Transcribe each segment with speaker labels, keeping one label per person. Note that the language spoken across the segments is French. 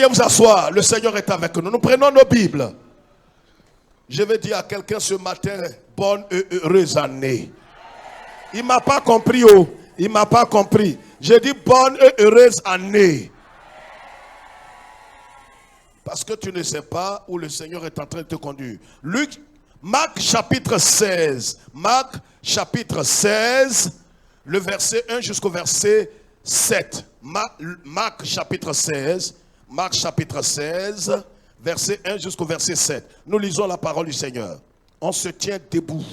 Speaker 1: Veuillez vous asseoir. Le Seigneur est avec nous. Nous prenons nos Bibles. Je vais dire à quelqu'un ce matin, bonne et heureuse année. Il ne m'a pas compris, oh. Il ne m'a pas compris. J'ai dit bonne et heureuse année. Parce que tu ne sais pas où le Seigneur est en train de te conduire. Marc chapitre 16. Marc chapitre 16, le verset 1 jusqu'au verset 7. Marc chapitre 16. Marc chapitre 16, verset 1 jusqu'au verset 7. Nous lisons la parole du Seigneur. On se tient debout.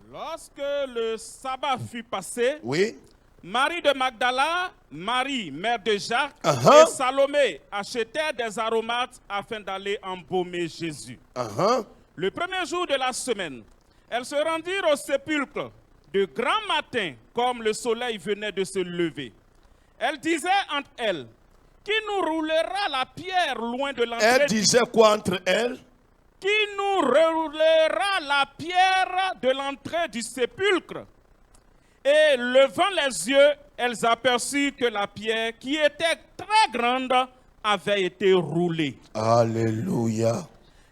Speaker 2: Lorsque le sabbat fut passé,
Speaker 1: Oui.
Speaker 2: Marie de Magdala, Marie, mère de Jacques, et Salomé achetaient des aromates afin d'aller embaumer Jésus. Le premier jour de la semaine, elles se rendirent au sépulcre de grand matin, comme le soleil venait de se lever. Elles disaient entre elles, qui nous roulera la pierre loin de l'entrée?
Speaker 1: Elle disait quoi entre elles?
Speaker 2: Qui nous roulera la pierre de l'entrée du sépulcre? Et levant les yeux, elles aperçurent que la pierre, qui était très grande, avait été roulée.
Speaker 1: Alléluia.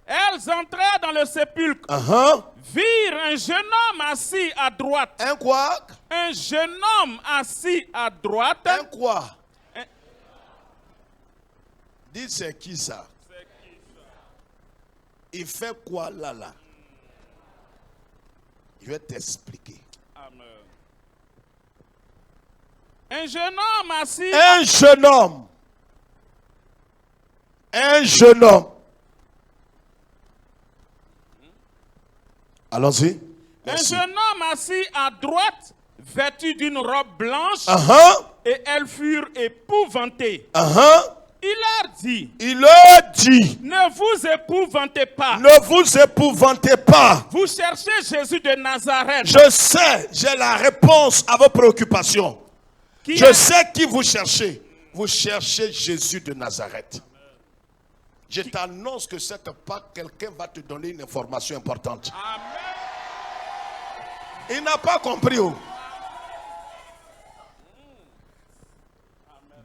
Speaker 2: Elles entrèrent dans le sépulcre, virent un jeune homme assis à droite.
Speaker 1: Un quoi?
Speaker 2: Un jeune homme assis à droite.
Speaker 1: Un quoi? Dites, c'est qui ça? Il fait quoi là? Je vais t'expliquer.
Speaker 2: Amen. Un jeune homme assis.
Speaker 1: Un jeune homme. Un jeune homme. Allons-y.
Speaker 2: Un jeune homme assis à droite, vêtu d'une robe blanche, et elles furent épouvantées. Il leur dit, ne vous épouvantez pas.
Speaker 1: Ne vous épouvantez pas.
Speaker 2: Vous cherchez Jésus de Nazareth.
Speaker 1: Je sais, j'ai la réponse à vos préoccupations. Je sais qui vous cherchez. Vous cherchez Jésus de Nazareth. Je t'annonce que cette Pâque, quelqu'un va te donner une information importante.
Speaker 2: Amen.
Speaker 1: Il n'a pas compris. Oh.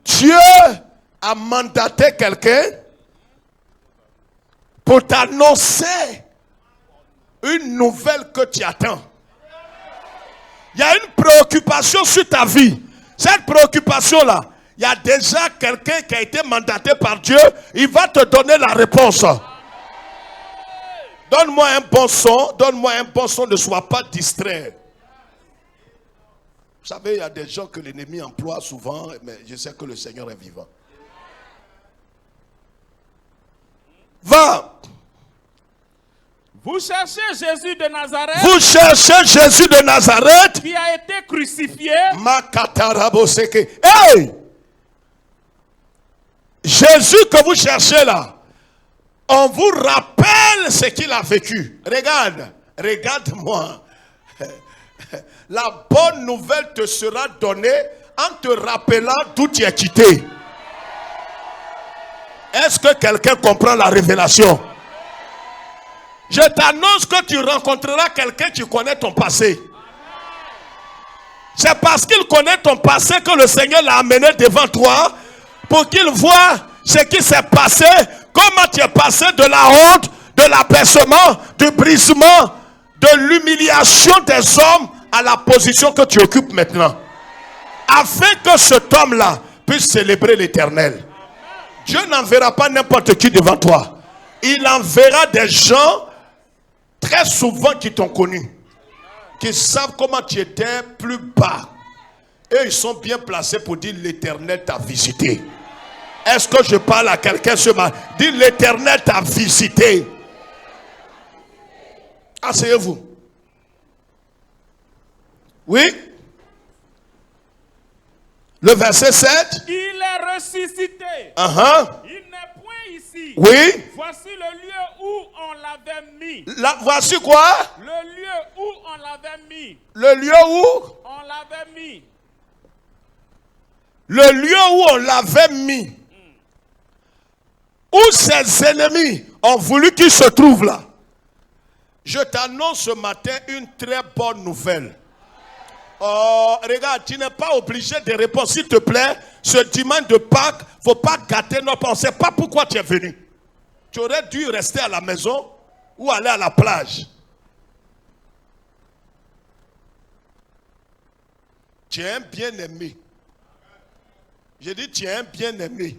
Speaker 1: Dieu a mandaté quelqu'un pour t'annoncer une nouvelle que tu attends. Il y a une préoccupation sur ta vie. Cette préoccupation-là, il y a déjà quelqu'un qui a été mandaté par Dieu. Il va te donner la réponse. Donne-moi un bon son. Donne-moi un bon son. Ne sois pas distrait. Vous savez, il y a des gens que l'ennemi emploie souvent, mais je sais que le Seigneur est vivant. Va.
Speaker 2: Vous cherchez Jésus de Nazareth.
Speaker 1: Vous cherchez Jésus de Nazareth.
Speaker 2: Qui a été crucifié.
Speaker 1: Hey! Jésus que vous cherchez là, on vous rappelle ce qu'il a vécu. Regarde, regarde-moi. La bonne nouvelle te sera donnée en te rappelant d'où tu es quitté. Est-ce que quelqu'un comprend la révélation? Je t'annonce que tu rencontreras quelqu'un qui connaît ton passé. C'est parce qu'il connaît ton passé que le Seigneur l'a amené devant toi pour qu'il voit ce qui s'est passé, comment tu es passé de la honte, de l'abaissement, du brisement, de l'humiliation des hommes à la position que tu occupes maintenant. Afin que cet homme-là puisse célébrer l'Éternel. Dieu n'enverra pas n'importe qui devant toi. Il enverra des gens très souvent qui t'ont connu, qui savent comment tu étais plus bas. Et ils sont bien placés pour dire l'Éternel t'a visité. Est-ce que je parle à quelqu'un ce matin? Dis l'Éternel t'a visité. Asseyez-vous. Oui. Le verset 7.
Speaker 2: Il est ressuscité. Il n'est point ici.
Speaker 1: Oui.
Speaker 2: Voici le lieu où on l'avait mis.
Speaker 1: Voici quoi?
Speaker 2: Le lieu où on l'avait mis.
Speaker 1: Le lieu où?
Speaker 2: On l'avait mis.
Speaker 1: Le lieu où on l'avait mis. Où ses ennemis ont voulu qu'il se trouve là. Je t'annonce ce matin une très bonne nouvelle. Oh, regarde, tu n'es pas obligé de répondre. S'il te plaît, ce dimanche de Pâques, il ne faut pas gâter notre pensée. Pas pourquoi tu es venu. Tu aurais dû rester à la maison ou aller à la plage. Tu es un bien-aimé. J'ai dit, tu es un bien-aimé.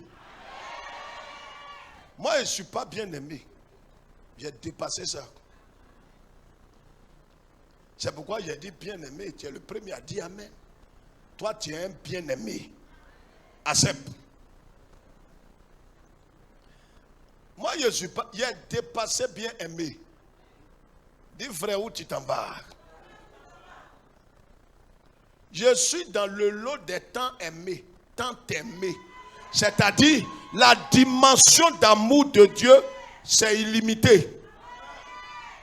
Speaker 1: Moi, je ne suis pas bien-aimé. J'ai dépassé ça. C'est pourquoi j'ai dit bien-aimé. Tu es le premier à dire amen. Toi, tu es un bien-aimé. Accepte. Moi, je suis pas. J'ai dépassé bien-aimé. Dis frère, où tu t'embarques? Je suis dans le lot des temps aimés. Tant aimé. C'est-à-dire, la dimension d'amour de Dieu, c'est illimité.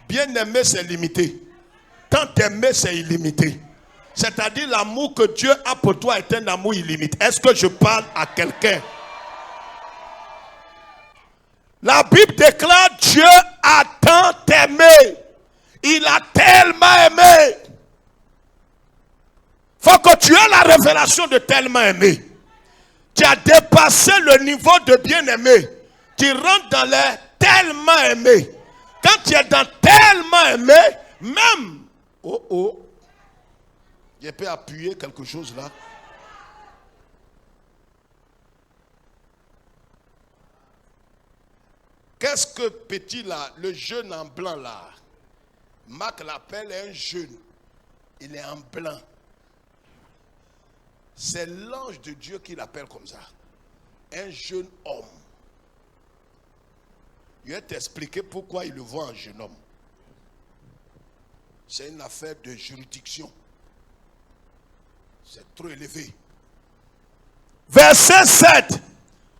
Speaker 1: Bien-aimé, c'est limité. Tant aimé, c'est illimité. C'est-à-dire, l'amour que Dieu a pour toi est un amour illimité. Est-ce que je parle à quelqu'un? La Bible déclare Dieu a tant aimé. Il a tellement aimé. Faut que tu aies la révélation de tellement aimé. Tu as dépassé le niveau de bien-aimé. Tu rentres dans les tellement aimé. Quand tu es dans tellement aimé, même... Oh. Je peux appuyer quelque chose là. Qu'est-ce que petit là, le jeune en blanc là? Marc l'appelle un jeune. Il est en blanc. C'est l'ange de Dieu qui l'appelle comme ça. Un jeune homme. Je vais t'expliquer pourquoi il le voit en jeune homme. C'est une affaire de juridiction. C'est trop élevé. Verset 7.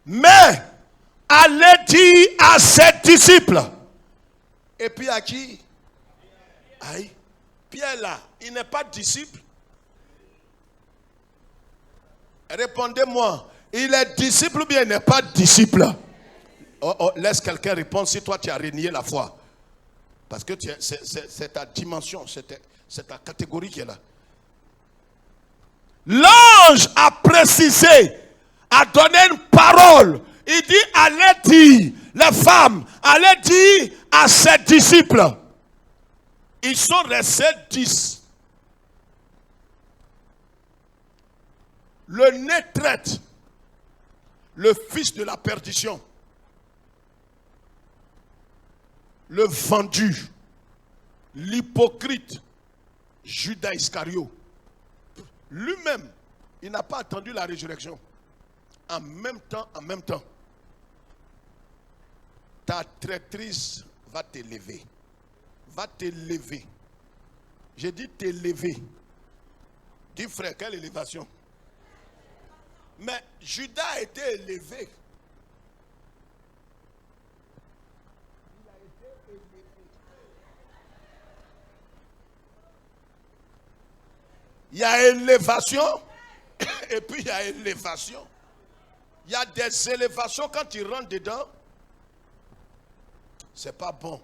Speaker 1: Mais allez dire à ses disciples. Et puis à qui? Aïe. Pierre là, il n'est pas disciple. Répondez-moi. Il est disciple ou bien il n'est pas disciple? Laisse quelqu'un répondre si toi tu as renié la foi. Parce que c'est ta dimension, c'est ta catégorie qui est là. L'ange a précisé, a donné une parole. Il dit, allez dire, les femmes, allez dire à ses disciples. Ils sont restés 10. Le nez traite, le fils de la perdition, le vendu, l'hypocrite, Judas Iscariot. Lui-même, il n'a pas attendu la résurrection. En même temps, ta traîtrise va t'élever. Va t'élever. J'ai dit t'élever. Dis frère, quelle élévation? Mais Judas a été élevé. Il y a élévation et puis il y a élévation. Il y a des élévations quand tu rentres dedans. C'est pas bon.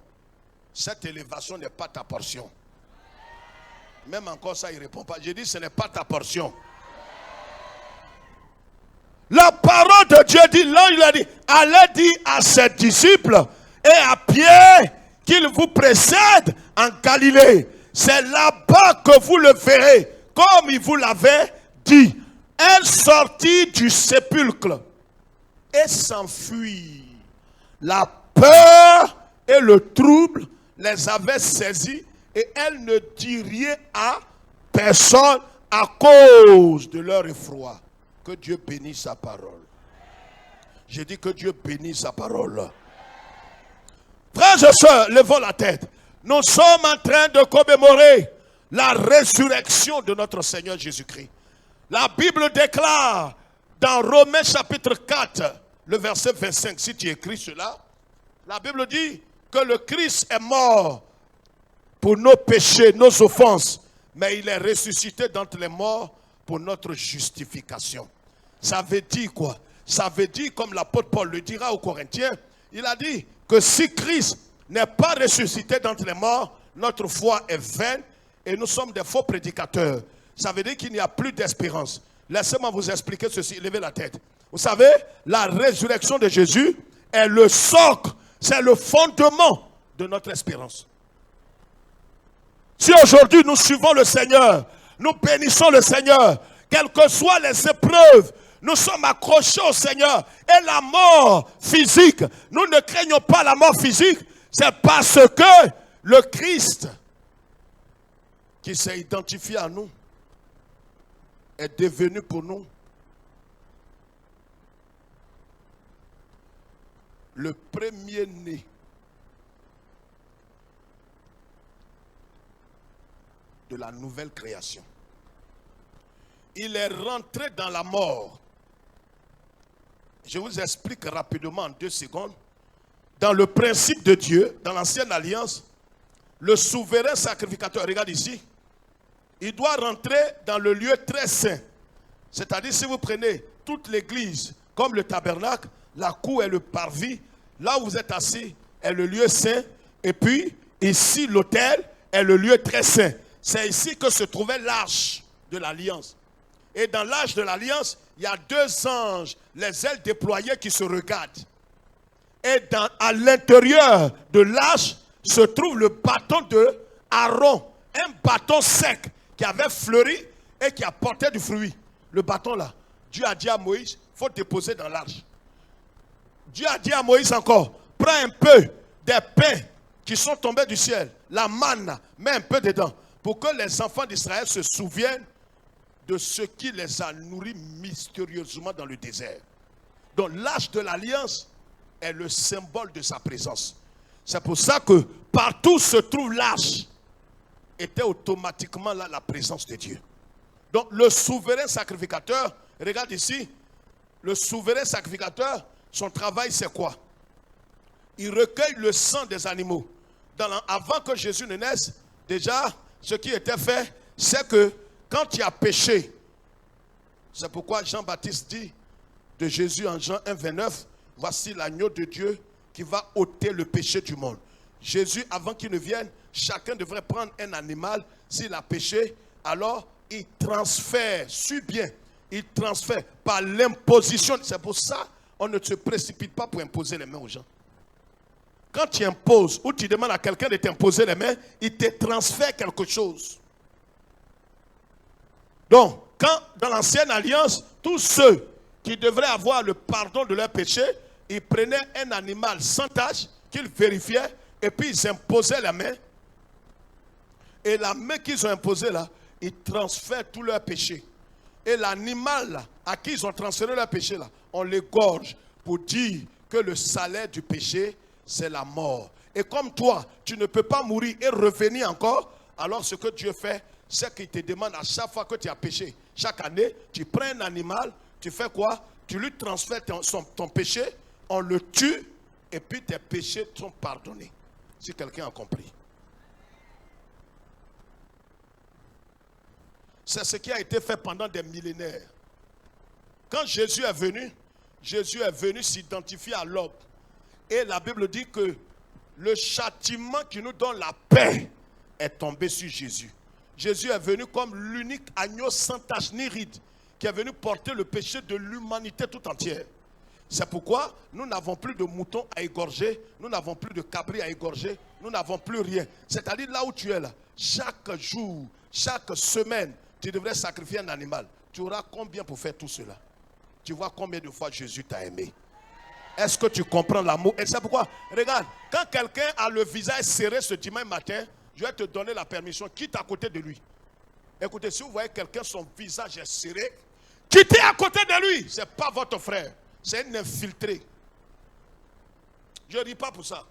Speaker 1: Cette élévation n'est pas ta portion. Même encore ça, il ne répond pas. J'ai dit ce n'est pas ta portion. La parole de Dieu dit, l'ange il a dit, allez dire à ses disciples et à Pierre qu'il vous précède en Galilée. C'est là-bas que vous le verrez, comme il vous l'avait dit. Elle sortit du sépulcre et s'enfuit. La peur et le trouble les avaient saisis et elle ne dit rien à personne à cause de leur effroi. Que Dieu bénisse sa parole. J'ai dit que Dieu bénisse sa parole. Frères et sœurs, levons la tête. Nous sommes en train de commémorer la résurrection de notre Seigneur Jésus-Christ. La Bible déclare dans Romains chapitre 4, le verset 25, si tu écris cela, la Bible dit que le Christ est mort pour nos péchés, nos offenses, mais il est ressuscité d'entre les morts pour notre justification. Ça veut dire quoi? Ça veut dire, comme l'apôtre Paul le dira aux Corinthiens, il a dit que si Christ n'est pas ressuscité d'entre les morts, notre foi est vaine et nous sommes des faux prédicateurs. ça veut dire qu'il n'y a plus d'espérance. Laissez-moi vous expliquer ceci. Levez la tête. Vous savez, la résurrection de Jésus est le socle, c'est le fondement de notre espérance. Si aujourd'hui nous suivons le Seigneur, nous bénissons le Seigneur, quelles que soient les épreuves, nous sommes accrochés au Seigneur. Et la mort physique, nous ne craignons pas la mort physique, c'est parce que le Christ qui s'est identifié à nous est devenu pour nous le premier-né de la nouvelle création. Il est rentré dans la mort. Je vous explique rapidement en 2 secondes. Dans le principe de Dieu, dans l'ancienne alliance, le souverain sacrificateur, regarde ici, il doit rentrer dans le lieu très saint. C'est-à-dire, si vous prenez toute l'église, comme le tabernacle, la cour et le parvis, là où vous êtes assis est le lieu saint, et puis ici l'autel est le lieu très saint. C'est ici que se trouvait l'arche de l'alliance. Et dans l'arche de l'alliance, il y a 2 anges, les ailes déployées qui se regardent. Et à l'intérieur de l'arche se trouve le bâton de Aaron, un bâton sec qui avait fleuri et qui a porté du fruit. Le bâton là, Dieu a dit à Moïse, il faut déposer dans l'arche. Dieu a dit à Moïse encore, prends un peu des pains qui sont tombés du ciel, la manne, mets un peu dedans, pour que les enfants d'Israël se souviennent de ce qui les a nourris mystérieusement dans le désert. Donc l'arche de l'alliance est le symbole de sa présence. C'est pour ça que partout où se trouve l'arche, était automatiquement là la présence de Dieu. Donc le souverain sacrificateur, regarde ici, le souverain sacrificateur, son travail c'est quoi? Il recueille le sang des animaux. Avant que Jésus ne naisse, déjà, ce qui était fait, c'est que quand il y a péché, c'est pourquoi Jean-Baptiste dit de Jésus en Jean 1, 29, voici l'agneau de Dieu qui va ôter le péché du monde. Jésus, avant qu'il ne vienne, chacun devrait prendre un animal. S'il a péché, alors il transfère, suis bien, il transfère par l'imposition. C'est pour ça on ne se précipite pas pour imposer les mains aux gens. Quand tu imposes ou tu demandes à quelqu'un de t'imposer les mains, il te transfère quelque chose. Donc, quand dans l'ancienne alliance, tous ceux qui devraient avoir le pardon de leurs péchés, ils prenaient un animal sans tache qu'ils vérifiaient et puis ils imposaient la main. Et la main qu'ils ont imposée là, ils transfèrent tous leurs péchés. Et l'animal là, à qui ils ont transféré leurs péchés là, on l'égorge pour dire que le salaire du péché, c'est la mort. Et comme toi, tu ne peux pas mourir et revenir encore, alors ce que Dieu fait, c'est qu'il te demande à chaque fois que tu as péché, chaque année, tu prends un animal, tu fais quoi? Tu lui transfères ton péché, on le tue, et puis tes péchés sont pardonnés. Si quelqu'un a compris. C'est ce qui a été fait pendant des millénaires. Quand Jésus est venu s'identifier à l'homme. Et la Bible dit que le châtiment qui nous donne la paix est tombé sur Jésus. Jésus est venu comme l'unique agneau sans tache ni ride qui est venu porter le péché de l'humanité tout entière. C'est pourquoi nous n'avons plus de moutons à égorger, nous n'avons plus de cabris à égorger, nous n'avons plus rien. C'est-à-dire là où tu es là, chaque jour, chaque semaine, tu devrais sacrifier un animal. Tu auras combien pour faire tout cela? Tu vois combien de fois Jésus t'a aimé? Est-ce que tu comprends l'amour? Et c'est pourquoi, regarde, quand quelqu'un a le visage serré ce dimanche matin, je vais te donner la permission, quitte à côté de lui. Écoutez, si vous voyez quelqu'un, son visage est serré, quittez à côté de lui. Ce n'est pas votre frère, c'est un infiltré. Je ne dis pas pour ça.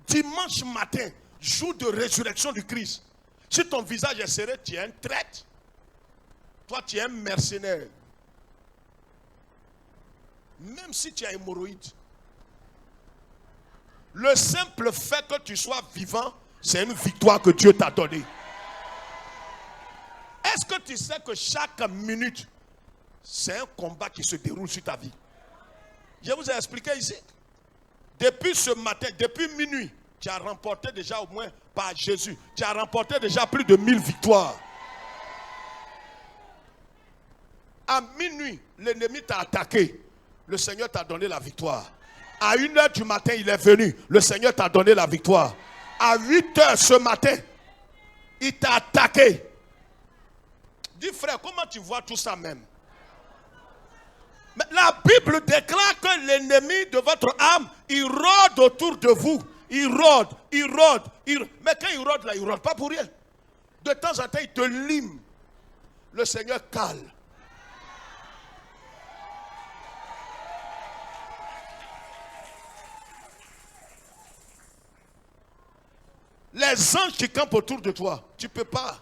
Speaker 1: Dimanche matin, jour de résurrection du Christ, si ton visage est serré, tu es un traître. Toi, tu es un mercenaire. Même si tu as hémorroïde. Le simple fait que tu sois vivant, c'est une victoire que Dieu t'a donnée. Est-ce que tu sais que chaque minute, c'est un combat qui se déroule sur ta vie? Je vous ai expliqué ici. Depuis ce matin, depuis minuit, tu as remporté déjà au moins par Jésus. Tu as remporté déjà plus de 1000 victoires. À minuit, l'ennemi t'a attaqué. Le Seigneur t'a donné la victoire. À 1h du matin, il est venu. Le Seigneur t'a donné la victoire. À 8h ce matin, il t'a attaqué. Dis frère, comment tu vois tout ça même? Mais la Bible déclare que l'ennemi de votre âme, il rôde autour de vous. Il rôde. Mais quand il rôde là, il rôde pas pour rien. De temps en temps, il te lime. Le Seigneur cale. Les anges qui campent autour de toi, tu ne peux pas.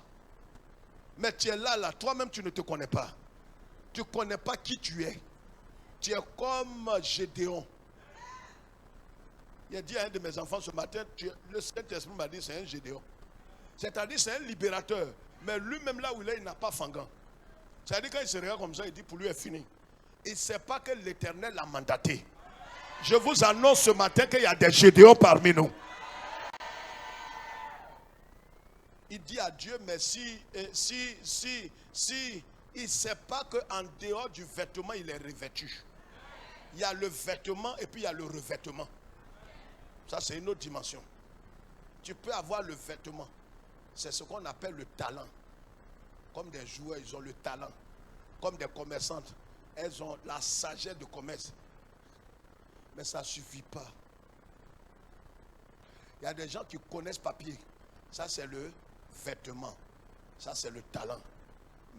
Speaker 1: Mais tu es là, toi-même tu ne te connais pas. Tu ne connais pas qui tu es. Tu es comme Gédéon. Il a dit à un de mes enfants ce matin, le Saint-Esprit m'a dit c'est un Gédéon. C'est-à-dire c'est un libérateur. Mais lui-même là où il est, il n'a pas fangan. C'est-à-dire quand il se regarde comme ça, il dit pour lui est fini. Il ne sait pas que l'Éternel l'a mandaté. Je vous annonce ce matin qu'il y a des Gédéons parmi nous. Il dit à Dieu, mais si il ne sait pas qu'en dehors du vêtement, il est revêtu. Il y a le vêtement et puis il y a le revêtement. Ça, c'est une autre dimension. Tu peux avoir le vêtement. C'est ce qu'on appelle le talent. Comme des joueurs, ils ont le talent. Comme des commerçantes, elles ont la sagesse de commerce. Mais ça ne suffit pas. Il y a des gens qui connaissent papier. Ça, c'est le vêtement. Ça, c'est le talent.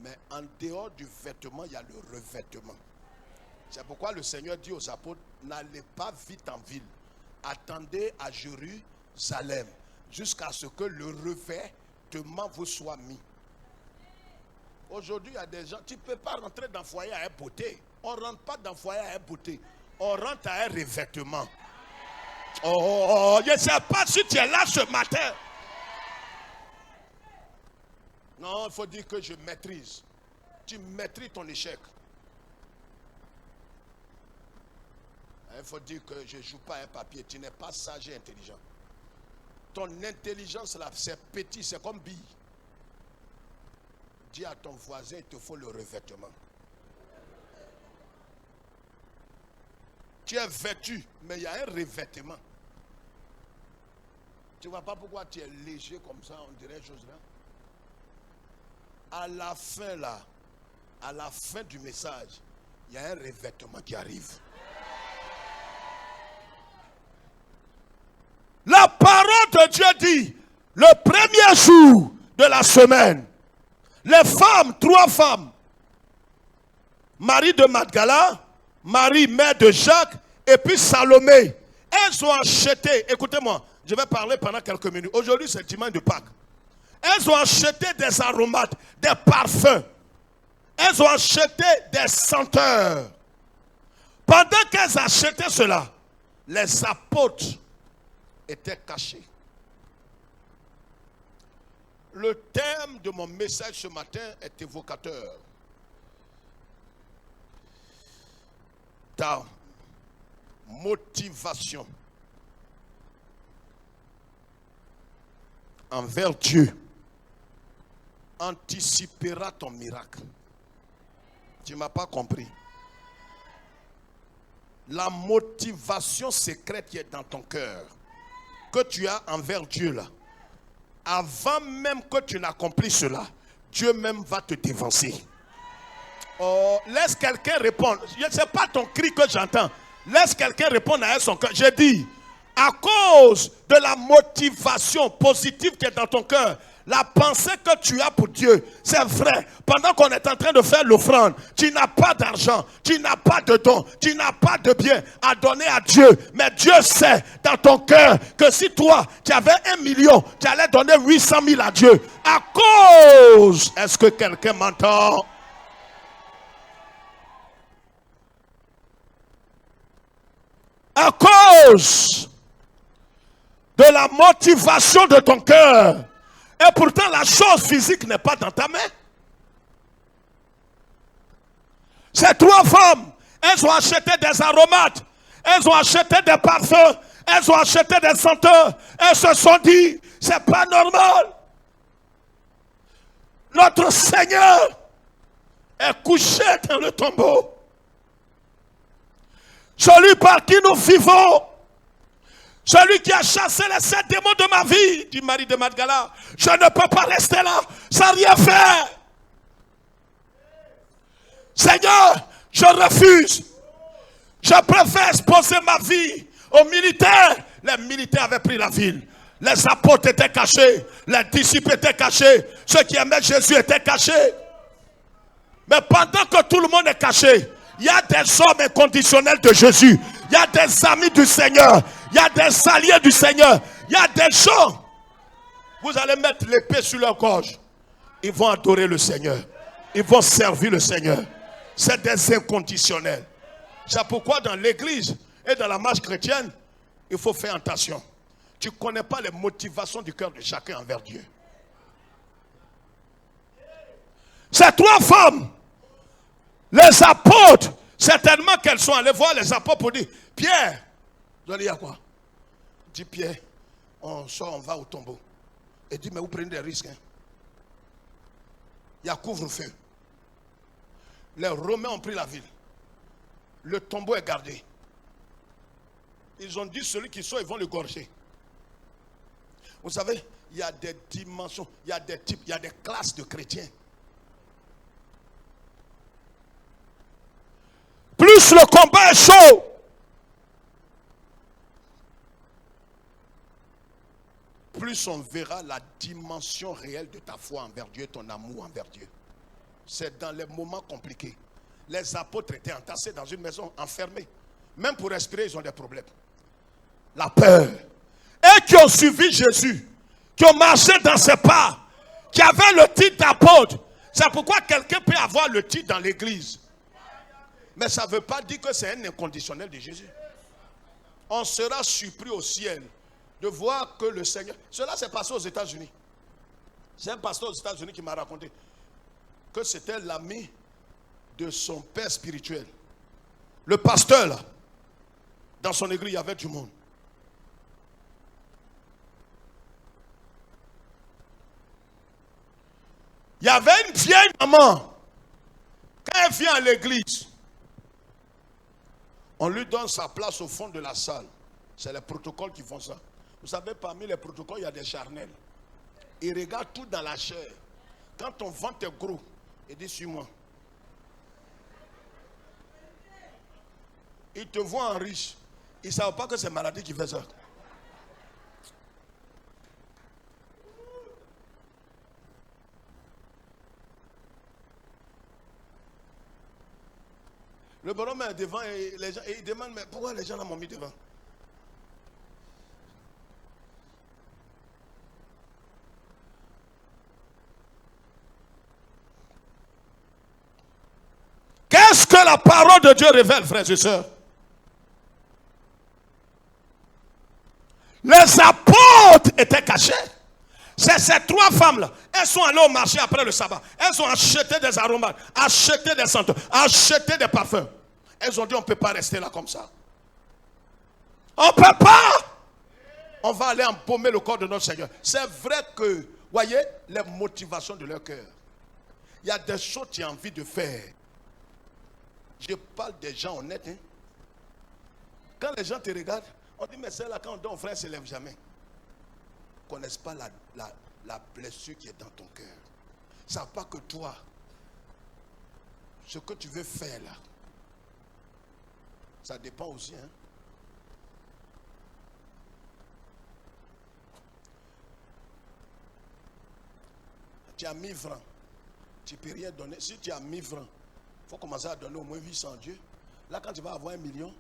Speaker 1: Mais en dehors du vêtement, il y a le revêtement. C'est pourquoi le Seigneur dit aux apôtres, n'allez pas vite en ville. Attendez à Jérusalem jusqu'à ce que le revêtement vous soit mis. Aujourd'hui, il y a des gens, tu ne peux pas rentrer dans le foyer à un beauté. On ne rentre pas dans le foyer à un beauté. On rentre à un revêtement. Oh, je ne sais pas si tu es là ce matin. Non, il faut dire que je maîtrise. Tu maîtrises ton échec. Il faut dire que je ne joue pas un papier. Tu n'es pas sage et intelligent. Ton intelligence là, c'est petit, c'est comme bille. Dis à ton voisin, il te faut le revêtement. Tu es vêtu, mais il y a un revêtement. Tu ne vois pas pourquoi tu es léger comme ça, on dirait chose là. À la fin là, à la fin du message, il y a un revêtement qui arrive. La parole de Dieu dit, le premier jour de la semaine, les femmes, 3 femmes, Marie de Magdala, Marie, mère de Jacques, et puis Salomé, elles ont acheté, écoutez-moi, je vais parler pendant quelques minutes. Aujourd'hui, c'est dimanche de Pâques. Elles ont acheté des aromates, des parfums. Elles ont acheté des senteurs. Pendant qu'elles achetaient cela, les apôtres étaient cachés. Le thème de mon message ce matin est évocateur. Ta motivation envers Dieu anticipera ton miracle. Tu ne m'as pas compris. La motivation secrète qui est dans ton cœur, que tu as envers Dieu là, avant même que tu n'accomplisses cela, Dieu même va te dévancer. Oh, laisse quelqu'un répondre. Ce n'est pas ton cri que j'entends. Laisse quelqu'un répondre à son cœur. J'ai dit, à cause de la motivation positive qui est dans ton cœur, la pensée que tu as pour Dieu, c'est vrai. Pendant qu'on est en train de faire l'offrande, tu n'as pas d'argent, tu n'as pas de don, tu n'as pas de bien à donner à Dieu. Mais Dieu sait dans ton cœur que si toi, tu avais 1 million, tu allais donner 800 000 à Dieu. À cause, est-ce que quelqu'un m'entend? À cause de la motivation de ton cœur. Et pourtant, la chose physique n'est pas dans ta main. Ces 3 femmes, elles ont acheté des aromates, elles ont acheté des parfums, elles ont acheté des senteurs. Elles se sont dit, c'est pas normal. Notre Seigneur est couché dans le tombeau. Celui par qui nous vivons, celui qui a chassé les 7 démons de ma vie, dit Marie de Magdala, je ne peux pas rester là sans rien faire. Seigneur, je refuse. Je préfère exposer ma vie aux militaires. Les militaires avaient pris la ville. Les apôtres étaient cachés. Les disciples étaient cachés. Ceux qui aimaient Jésus étaient cachés. Mais pendant que tout le monde est caché, il y a des hommes inconditionnels de Jésus. Il y a des amis du Seigneur. Il y a des alliés du Seigneur. Il y a des gens. Vous allez mettre l'épée sur leur gorge. Ils vont adorer le Seigneur. Ils vont servir le Seigneur. C'est des inconditionnels. C'est pourquoi dans l'église et dans la marche chrétienne, il faut faire attention. Tu ne connais pas les motivations du cœur de chacun envers Dieu. Ces 3 femmes, les apôtres, certainement qu'elles sont allées voir les apôtres pour dire, Pierre, vous allez dire quoi? Dit Pierre, on sort, on va au tombeau. Et dit, mais vous prenez des risques. Hein? Il y a couvre-feu. Les Romains ont pris la ville. Le tombeau est gardé. Ils ont dit, celui qui sort, ils vont le gorger. Vous savez, il y a des dimensions, il y a des types, il y a des classes de chrétiens. Plus le combat est chaud, plus on verra la dimension réelle de ta foi envers Dieu, ton amour envers Dieu. C'est dans les moments compliqués. Les apôtres étaient entassés dans une maison, enfermés. Même pour respirer, ils ont des problèmes. La peur. Et qui ont suivi Jésus, qui ont marché dans ses pas, qui avaient le titre d'apôtre. C'est pourquoi quelqu'un peut avoir le titre dans l'église. Mais ça ne veut pas dire que c'est un inconditionnel de Jésus. On sera surpris au ciel de voir que le Seigneur... Cela s'est passé aux États-Unis. C'est un pasteur aux États-Unis qui m'a raconté que c'était l'ami de son père spirituel. Le pasteur, là, dans son église, il y avait du monde. Il y avait une vieille maman. Quand elle vient à l'église, on lui donne sa place au fond de la salle. C'est les protocoles qui font ça. Vous savez, parmi les protocoles, il y a des charnels. Ils regardent tout dans la chair. Quand ton ventre est gros, il dit, suis-moi. Ils te voient en riche. Ils ne savent pas que c'est maladie qui fait ça. Le bonhomme est devant et les gens, et il demande, mais pourquoi les gens m'ont mis devant? Qu'est-ce que la parole de Dieu révèle, frères et sœurs? Les apôtres étaient cachés. C'est ces 3 femmes-là. Elles sont allées au marché après le sabbat. Elles ont acheté des aromates, acheté des senteurs, acheté des parfums. Elles ont dit, on ne peut pas rester là comme ça. On ne peut pas. On va aller embaumer le corps de notre Seigneur. C'est vrai que, voyez, les motivations de leur cœur. Il y a des choses que tu as envie de faire. Je parle des gens honnêtes. Hein? Quand les gens te regardent, on dit, mais c'est là quand on donne, frère, ne se lève jamais. Ils ne connaissent pas la blessure qui est dans ton cœur. Ils ne savent pas que toi, ce que tu veux faire là, ça dépend aussi. Hein? Tu as 1000 francs. Tu ne peux rien donner. Si tu as 1000 francs, il faut commencer à donner au moins 800 Dieu. Là, quand tu vas avoir 1 million,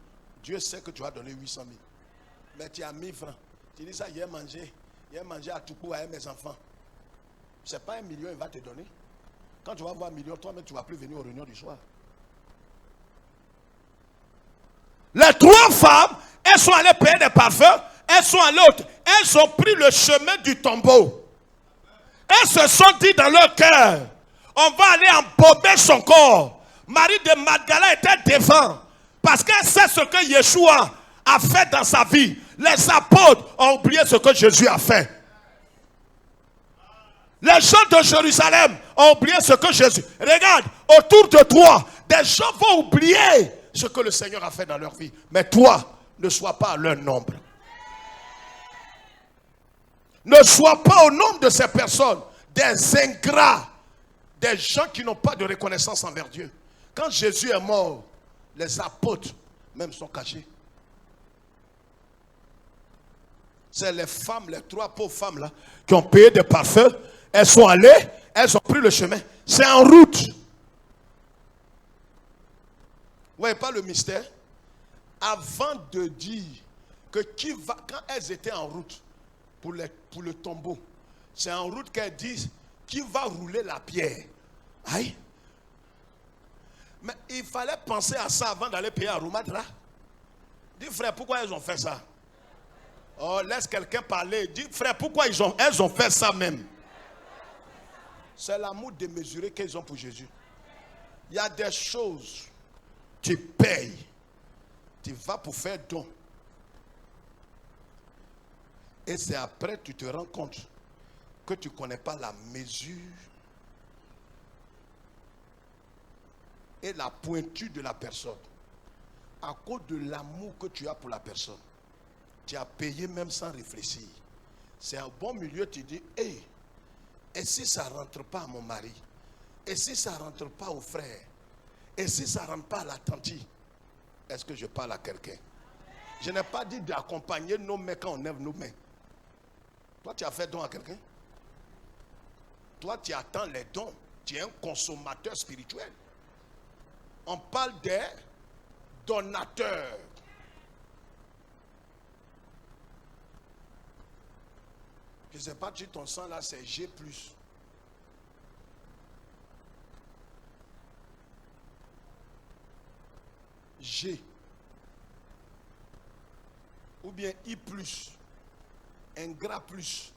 Speaker 1: Dieu sait que tu vas donner 800 000. Mais tu as 1000 francs. Tu dis ça, hier manger à tout coup à mes enfants. Ce n'est pas 1 million, il va te donner. Quand tu vas avoir 1 million, toi-même, tu ne vas plus venir aux réunions du soir. Les 3 femmes, elles sont allées payer des parfums. Elles sont allées, elles ont pris le chemin du tombeau. Elles se sont dit dans leur cœur, on va aller embaumer son corps. Marie de Magdala était devant. Parce qu'elle sait ce que Yeshua a fait dans sa vie. Les apôtres ont oublié ce que Jésus a fait. Les gens de Jérusalem ont oublié ce que Jésus... Regarde, autour de toi, des gens vont oublier ce que le Seigneur a fait dans leur vie. Mais toi, ne sois pas à leur nombre. Ne sois pas au nombre de ces personnes, des ingrats, des gens qui n'ont pas de reconnaissance envers Dieu. Quand Jésus est mort, les apôtres même sont cachés. C'est les femmes, les 3 pauvres femmes là, qui ont payé des parfums. Elles sont allées, elles ont pris le chemin. C'est en route. Vous voyez pas le mystère? Avant de dire que qui va, quand elles étaient en route pour le tombeau, c'est en route qu'elles disent qui va rouler la pierre. Aïe. Mais il fallait penser à ça avant d'aller payer à Roumadra. Dis frère, pourquoi elles ont fait ça? Oh, laisse quelqu'un parler. Dis frère, pourquoi elles ont fait ça même? C'est l'amour démesuré qu'ils ont pour Jésus. Il y a des choses, tu payes, tu vas pour faire don. Et c'est après que tu te rends compte que tu ne connais pas la mesure et la pointure de la personne. À cause de l'amour que tu as pour la personne, tu as payé même sans réfléchir. C'est un bon milieu, tu dis, hey, et si ça ne rentre pas à mon mari? Et si ça ne rentre pas au frère? Et si ça ne rentre pas à la tante? Est-ce que je parle à quelqu'un? Je n'ai pas dit d'accompagner nos mains quand on lève nos mains. Toi, tu as fait don à quelqu'un? Toi, tu attends les dons. Tu es un consommateur spirituel. On parle des donateurs. Je ne sais pas si ton sang là c'est G+. G. Ou bien I+. Ingrat plus.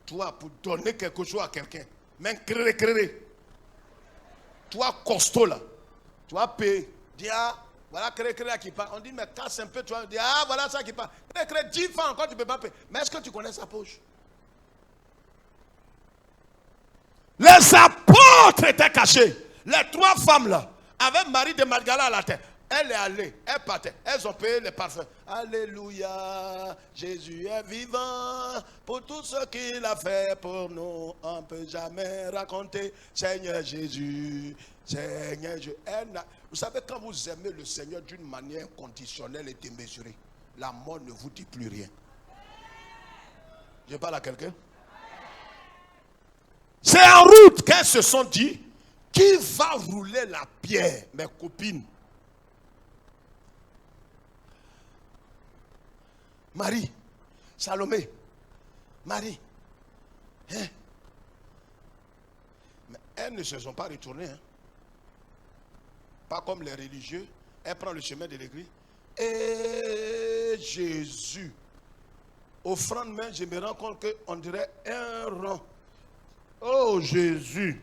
Speaker 1: Toi, pour donner quelque chose à quelqu'un, même créer. Toi, costaud là, tu vas payer. Dis, ah, voilà, créer qui part. On dit, mais casse un peu, tu vas dire, ah, voilà ça qui part. Créer 10 francs encore, tu ne peux pas payer. Mais est-ce que tu connais sa poche? Les apôtres étaient cachés. Les 3 femmes là, avec Marie de Magdala à la tête. Elle est allée, elle partait, elles ont payé les parfums. Alléluia, Jésus est vivant, pour tout ce qu'il a fait pour nous, on ne peut jamais raconter. Seigneur Jésus, Seigneur Jésus. Vous savez, quand vous aimez le Seigneur d'une manière conditionnelle et démesurée, la mort ne vous dit plus rien. Je parle à quelqu'un? C'est en route qu'elles se sont dit, qui va rouler la pierre, mes copines? Marie, Salomé, Marie. Hein? Mais elles ne se sont pas retournées. Hein? Pas comme les religieux. Elles prennent le chemin de l'église. Et Jésus. Offrande main, je me rends compte qu'on dirait un rang. Oh Jésus.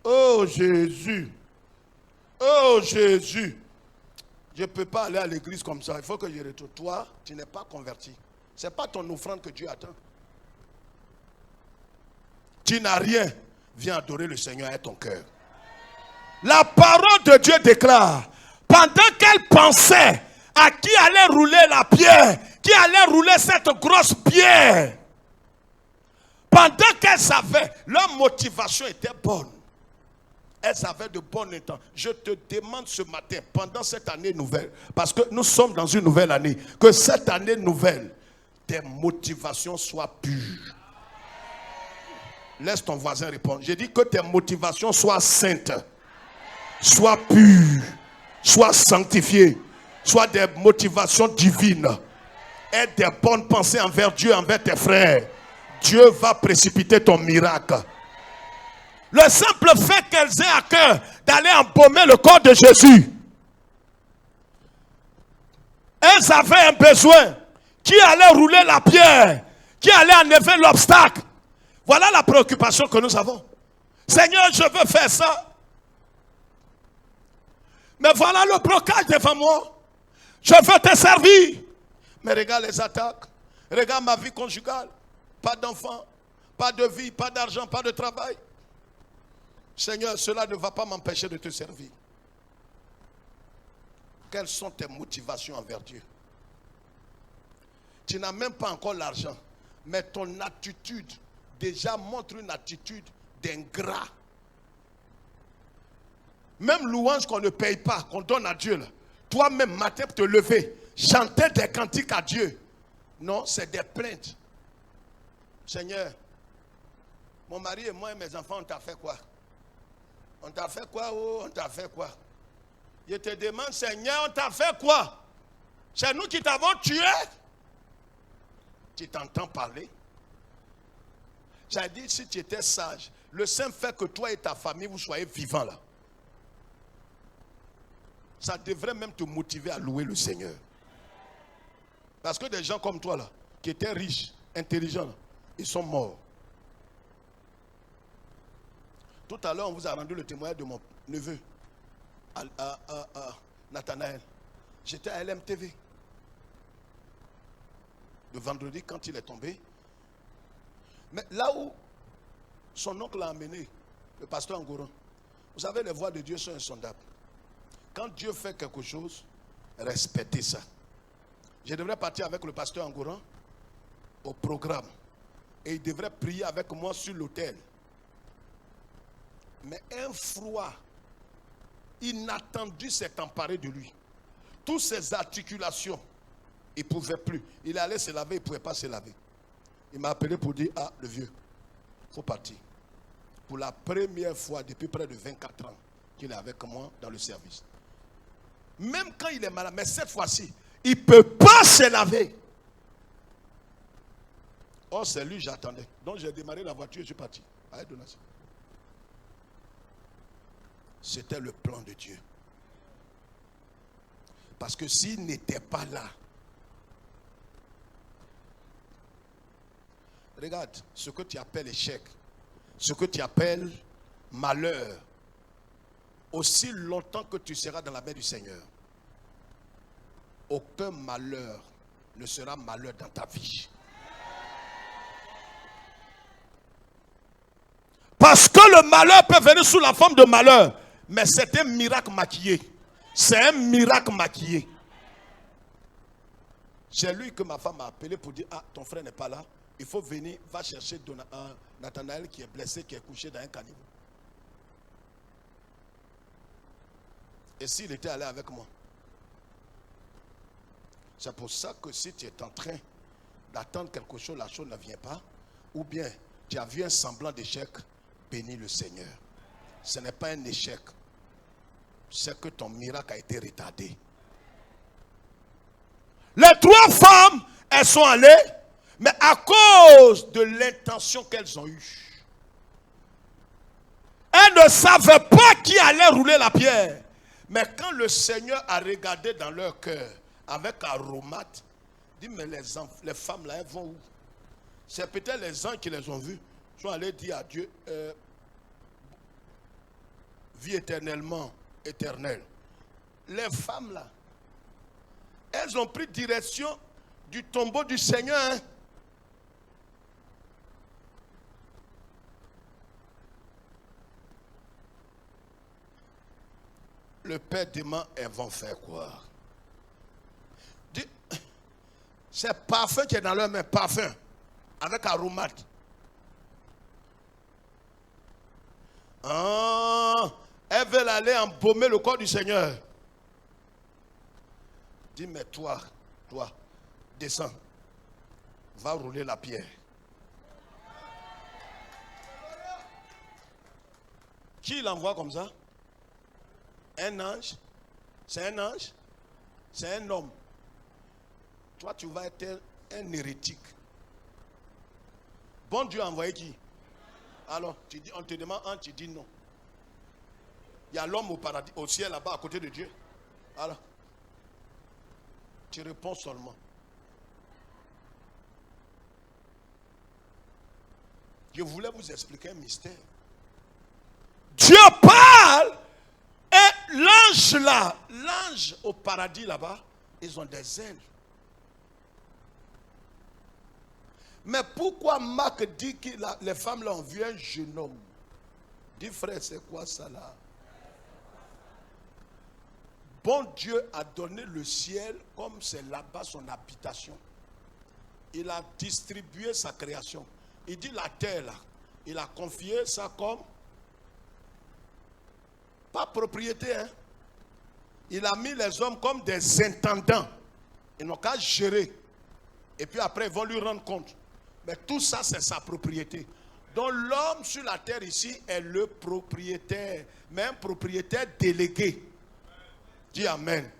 Speaker 1: Oh Jésus. Oh Jésus. Je ne peux pas aller à l'église comme ça. Il faut que je retourne. Toi, tu n'es pas converti. Ce n'est pas ton offrande que Dieu attend. Tu n'as rien. Viens adorer le Seigneur avec ton cœur. La parole de Dieu déclare, pendant qu'elle pensait à qui allait rouler la pierre, qui allait rouler cette grosse pierre, pendant qu'elle savait, leur motivation était bonne. Elles avaient de bonnes intentions. Je te demande ce matin, pendant cette année nouvelle, parce que nous sommes dans une nouvelle année, que cette année nouvelle, tes motivations soient pures. Laisse ton voisin répondre. J'ai dit que tes motivations soient saintes, soient pures, soient sanctifiées, soient des motivations divines. Aie des bonnes pensées envers Dieu, envers tes frères. Dieu va précipiter ton miracle. Le simple fait qu'elles aient à cœur d'aller embaumer le corps de Jésus. Elles avaient un besoin. Qui allait rouler la pierre? Qui allait enlever l'obstacle? Voilà la préoccupation que nous avons. Seigneur, je veux faire ça. Mais voilà le blocage devant moi. Je veux te servir. Mais regarde les attaques. Regarde ma vie conjugale. pas d'enfants, pas de vie, pas d'argent, pas de travail. Seigneur, cela ne va pas m'empêcher de te servir. Quelles sont tes motivations envers Dieu? Tu n'as même pas encore l'argent, mais ton attitude déjà montre une attitude d'ingrat. Même louange qu'on ne paye pas, qu'on donne à Dieu, là. Toi-même, matin, pour te lever, chanter des cantiques à Dieu. Non, c'est des plaintes. Seigneur, mon mari et moi et mes enfants, on t'a fait quoi? On t'a fait quoi? Oh, on t'a fait quoi? Je te demande, Seigneur, on t'a fait quoi? C'est nous qui t'avons tué? Tu t'entends parler? J'ai dit, si tu étais sage, le simple fait que toi et ta famille, vous soyez vivants là, ça devrait même te motiver à louer le Seigneur. Parce que des gens comme toi là, qui étaient riches, intelligents, là, ils sont morts. Tout à l'heure, on vous a rendu le témoignage de mon neveu, Nathanaël. J'étais à LMTV. Le vendredi, quand il est tombé. Mais là où son oncle l'a amené, le pasteur Angoran, vous savez, les voies de Dieu sont insondables. Quand Dieu fait quelque chose, respectez ça. Je devrais partir avec le pasteur Angoran au programme. Et il devrait prier avec moi sur l'autel. Mais un froid inattendu s'est emparé de lui. Toutes ses articulations, il ne pouvait plus. Il allait se laver, il ne pouvait pas se laver. Il m'a appelé pour dire, ah, le vieux, il faut partir. Pour la première fois depuis près de 24 ans qu'il est avec moi dans le service. Même quand il est malade, mais cette fois-ci, il ne peut pas se laver. Oh, c'est lui, j'attendais. Donc j'ai démarré la voiture et je suis parti. Allez, Donatien. C'était le plan de Dieu. Parce que s'il n'était pas là, regarde, ce que tu appelles échec, ce que tu appelles malheur, aussi longtemps que tu seras dans la main du Seigneur, aucun malheur ne sera malheur dans ta vie. Parce que le malheur peut venir sous la forme de malheur, mais c'est un miracle maquillé. C'est un miracle maquillé. C'est lui que ma femme m'a appelé pour dire, ah, ton frère n'est pas là. Il faut venir, va chercher Nathanaël qui est blessé, qui est couché dans un caniveau. Et s'il était allé avec moi? C'est pour ça que si tu es en train d'attendre quelque chose, la chose ne vient pas, ou bien tu as vu un semblant d'échec, bénis le Seigneur. Ce n'est pas un échec, c'est que ton miracle a été retardé. Les 3 femmes, elles sont allées, mais à cause de l'intention qu'elles ont eue, elles ne savaient pas qui allait rouler la pierre. Mais quand le Seigneur a regardé dans leur cœur, avec aromate, dit, mais les femmes là, elles vont où? C'est peut-être les anges qui les ont vues. Ils sont allés dire à Dieu, vie éternellement éternelle. Les femmes là, elles ont pris direction du tombeau du Seigneur. Hein? Le Père demande, elles vont faire quoi? C'est parfum qui est dans leur main, parfum, avec aromate. Ah, elles veulent aller embaumer le corps du Seigneur. Dis, mais toi, descends, va rouler la pierre. Qui l'envoie comme ça? Un ange? C'est un ange? C'est un homme. Toi, tu vas être un hérétique. Bon Dieu a envoyé qui? Alors, on te demande un, tu dis non. Il y a l'homme au paradis, au ciel là-bas, à côté de Dieu. Alors, tu réponds seulement. Je voulais vous expliquer un mystère. Dieu parle et l'ange là, l'ange au paradis là-bas, ils ont des ailes. Mais pourquoi Marc dit que les femmes là ont vu un jeune homme? Dis frère, c'est quoi ça là? Bon Dieu a donné le ciel comme c'est là-bas son habitation. Il a distribué sa création. Il dit la terre là, il a confié ça comme pas propriété, hein. Il a mis les hommes comme des intendants. Ils n'ont qu'à gérer. Et puis après, ils vont lui rendre compte. Mais tout ça, c'est sa propriété. Donc l'homme sur la terre ici est le propriétaire. Mais un propriétaire délégué. Dis Amen.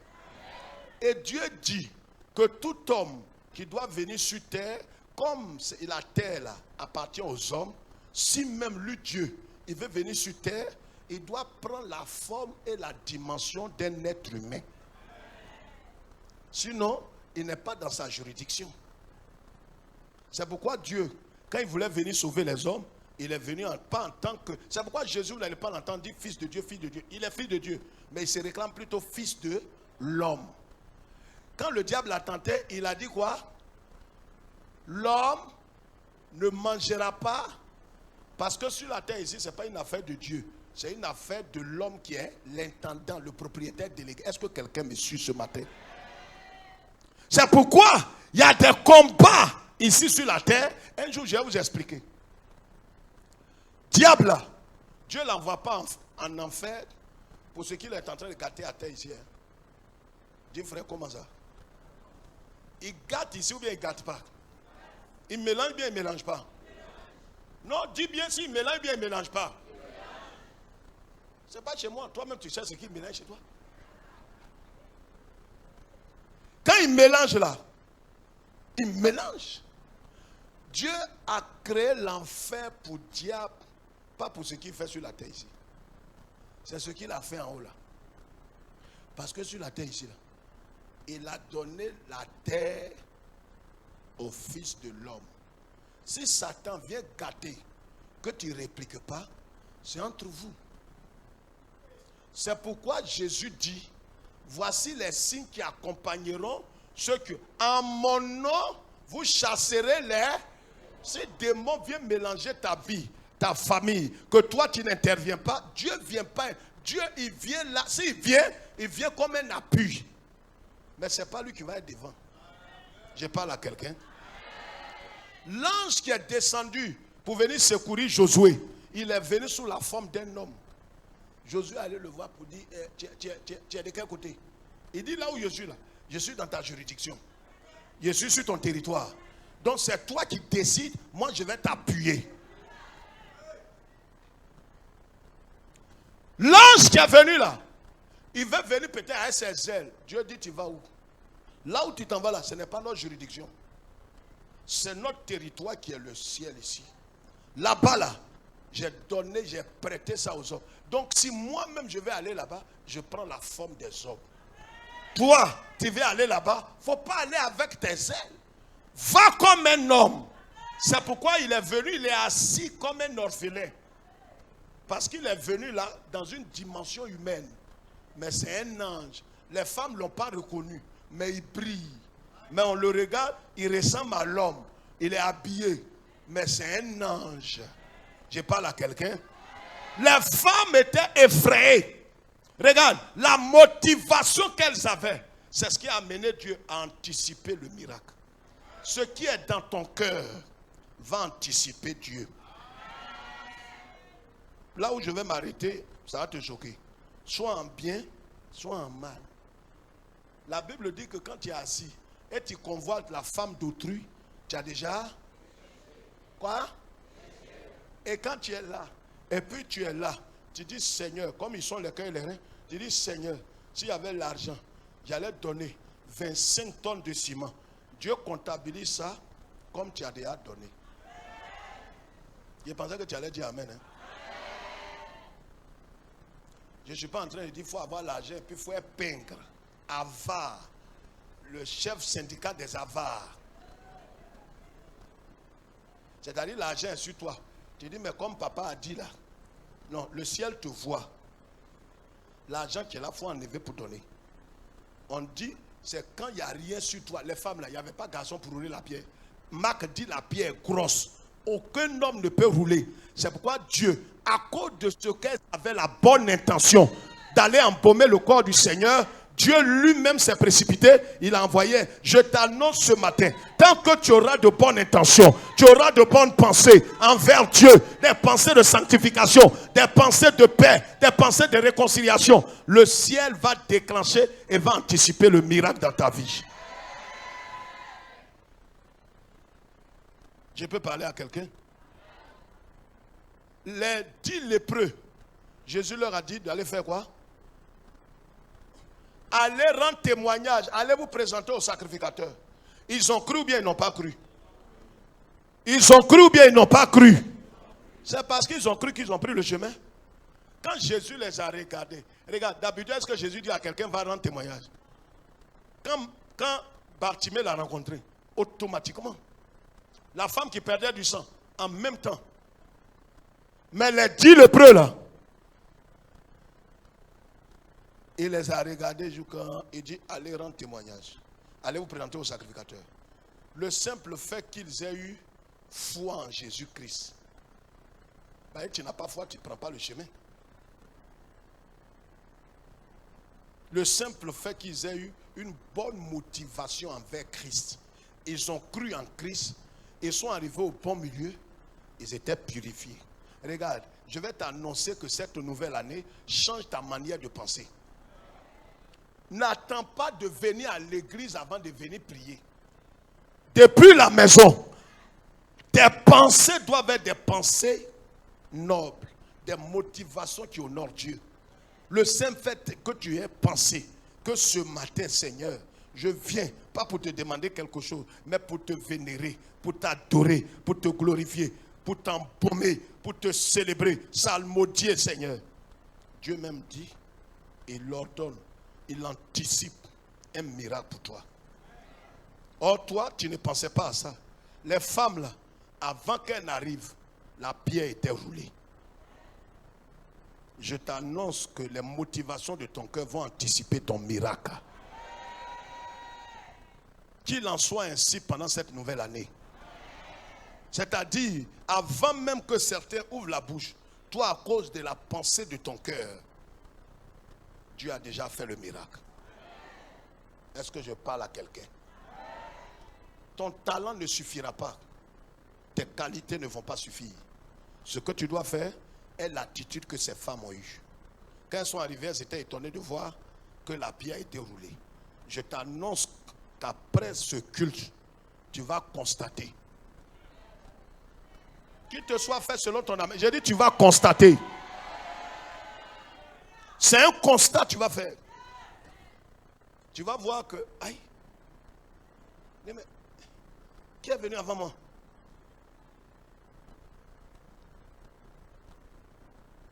Speaker 1: Et Dieu dit que tout homme qui doit venir sur terre, comme la terre là, appartient aux hommes, si même lui Dieu, il veut venir sur terre, il doit prendre la forme et la dimension d'un être humain. Sinon, il n'est pas dans sa juridiction. C'est pourquoi Dieu, quand il voulait venir sauver les hommes, il est venu pas en tant que... C'est pourquoi Jésus n'allait pas l'entendre dire fils de Dieu, fils de Dieu. Il est fils de Dieu, mais il se réclame plutôt fils de l'homme. Quand le diable l'a tenté, il a dit quoi? L'homme ne mangera pas, parce que sur la terre ici, ce n'est pas une affaire de Dieu. C'est une affaire de l'homme qui est l'intendant, le propriétaire délégué. Est-ce que quelqu'un me suit ce matin? C'est pourquoi il y a des combats ici sur la terre. Un jour, je vais vous expliquer. Diable là, Dieu ne l'envoie pas en enfer pour ce qu'il est en train de gâter à terre ici. Hein. Dis frère, comment ça? Il gâte ici ou bien il ne gâte pas? Il mélange bien, il ne mélange pas? Non, dis bien s'il mélange bien, il ne mélange pas. Ce n'est pas chez moi. Toi-même, tu sais ce qu'il mélange chez toi. Quand il mélange là, il mélange. Dieu a créé l'enfer pour diable, pas pour ce qu'il fait sur la terre ici. C'est ce qu'il a fait en haut là. Parce que sur la terre ici là, il a donné la terre au Fils de l'homme. Si Satan vient gâter, que tu ne répliques pas, c'est entre vous. C'est pourquoi Jésus dit, voici les signes qui accompagneront ceux qui, en mon nom, vous chasserez les... Si démon vient mélanger ta vie, ta famille, que toi tu n'interviens pas, Dieu ne vient pas. Dieu, il vient là. S'il vient, il vient comme un appui. Mais ce n'est pas lui qui va être devant. Je parle à quelqu'un. L'ange qui est descendu pour venir secourir Josué, il est venu sous la forme d'un homme. Josué allait le voir pour dire, tu es de quel côté? Il dit là où je suis là, je suis dans ta juridiction. Je suis sur ton territoire. Donc c'est toi qui décides, moi je vais t'appuyer. L'ange qui est venu là, il veut venir peut-être avec ses ailes. Dieu dit, tu vas où? Là où tu t'en vas là, ce n'est pas notre juridiction. C'est notre territoire qui est le ciel ici. Là-bas là, j'ai prêté ça aux hommes. Donc si moi-même je vais aller là-bas, je prends la forme des hommes. Toi, tu veux aller là-bas, il ne faut pas aller avec tes ailes. Va comme un homme. C'est pourquoi il est venu, il est assis comme un orphelin. Parce qu'il est venu là, dans une dimension humaine. Mais c'est un ange. Les femmes ne l'ont pas reconnu, mais il brille. Mais on le regarde, il ressemble à l'homme. Il est habillé, mais c'est un ange. Je parle à quelqu'un. Les femmes étaient effrayées. Regarde, la motivation qu'elles avaient, c'est ce qui a amené Dieu à anticiper le miracle. Ce qui est dans ton cœur va anticiper Dieu. Là où je vais m'arrêter, ça va te choquer. Soit en bien, soit en mal. La Bible dit que quand tu es assis et tu convoites la femme d'autrui, tu as déjà... Quoi? Et quand tu es là, et puis tu es là, tu dis Seigneur, comme ils sont les cœurs et les reins, tu dis Seigneur, s'il y avait l'argent, j'allais donner 25 tonnes de ciment. Dieu comptabilise ça comme tu as déjà donné. Je pensais que tu allais dire Amen. Hein? Je ne suis pas en train de dire qu'il faut avoir l'argent et puis il faut être pingre. Avare. Le chef syndicat des avares. C'est-à-dire l'argent est sur toi. Tu dis mais comme papa a dit là. Non, le ciel te voit. L'argent qui est là, il faut enlever pour donner. On dit, c'est quand il n'y a rien sur toi. Les femmes là, il n'y avait pas garçon pour rouler la pierre. Marc dit la pierre est grosse. Aucun homme ne peut rouler. C'est pourquoi Dieu, à cause de ce qu'elle avait la bonne intention d'aller embaumer le corps du Seigneur, Dieu lui-même s'est précipité. Il a envoyé. Je t'annonce ce matin, tant que tu auras de bonnes intentions, tu auras de bonnes pensées envers Dieu, des pensées de sanctification, des pensées de paix, des pensées de réconciliation, le ciel va déclencher et va anticiper le miracle dans ta vie. Je peux parler à quelqu'un? Les 10 lépreux, Jésus leur a dit d'aller faire quoi? Allez rendre témoignage, allez vous présenter au sacrificateur. Ils ont cru ou bien ils n'ont pas cru? Ils ont cru ou bien ils n'ont pas cru? C'est parce qu'ils ont cru qu'ils ont pris le chemin. Quand Jésus les a regardés, regarde, d'habitude, est-ce que Jésus dit à quelqu'un va rendre témoignage? Quand Bartimée l'a rencontré, automatiquement, la femme qui perdait du sang, en même temps. Mais les 10 lépreux là, il les a regardés jusqu'à, il dit allez rendre témoignage, allez vous présenter au sacrificateur. Le simple fait qu'ils aient eu foi en Jésus-Christ, ben, tu n'as pas foi, tu ne prends pas le chemin. Le simple fait qu'ils aient eu une bonne motivation envers Christ, ils ont cru en Christ, ils sont arrivés au bon milieu, ils étaient purifiés. Regarde, je vais t'annoncer que cette nouvelle année change ta manière de penser. N'attends pas de venir à l'église avant de venir prier. Depuis la maison, tes pensées doivent être des pensées nobles, des motivations qui honorent Dieu. Le simple fait que tu aies pensé que ce matin, Seigneur, je viens, pas pour te demander quelque chose, mais pour te vénérer, pour t'adorer, pour te glorifier, pour t'embaumer, pour te célébrer, salmodier, Seigneur. Dieu même dit, il ordonne, il anticipe un miracle pour toi. Or, toi, tu ne pensais pas à ça. Les femmes, là, avant qu'elles n'arrivent, la pierre était roulée. Je t'annonce que les motivations de ton cœur vont anticiper ton miracle. Qu'il en soit ainsi pendant cette nouvelle année. C'est-à-dire, avant même que certains ouvrent la bouche, toi, à cause de la pensée de ton cœur, Dieu a déjà fait le miracle. Est-ce que je parle à quelqu'un? Ton talent ne suffira pas. Tes qualités ne vont pas suffire. Ce que tu dois faire est l'attitude que ces femmes ont eue. Quand elles sont arrivées, elles étaient étonnées de voir que la pierre était roulée. Je t'annonce qu'après ce culte, tu vas constater. Qu'il te soit fait selon ton âme. J'ai dit tu vas constater. C'est un constat que tu vas faire. Tu vas voir que, aïe, mais qui est venu avant moi?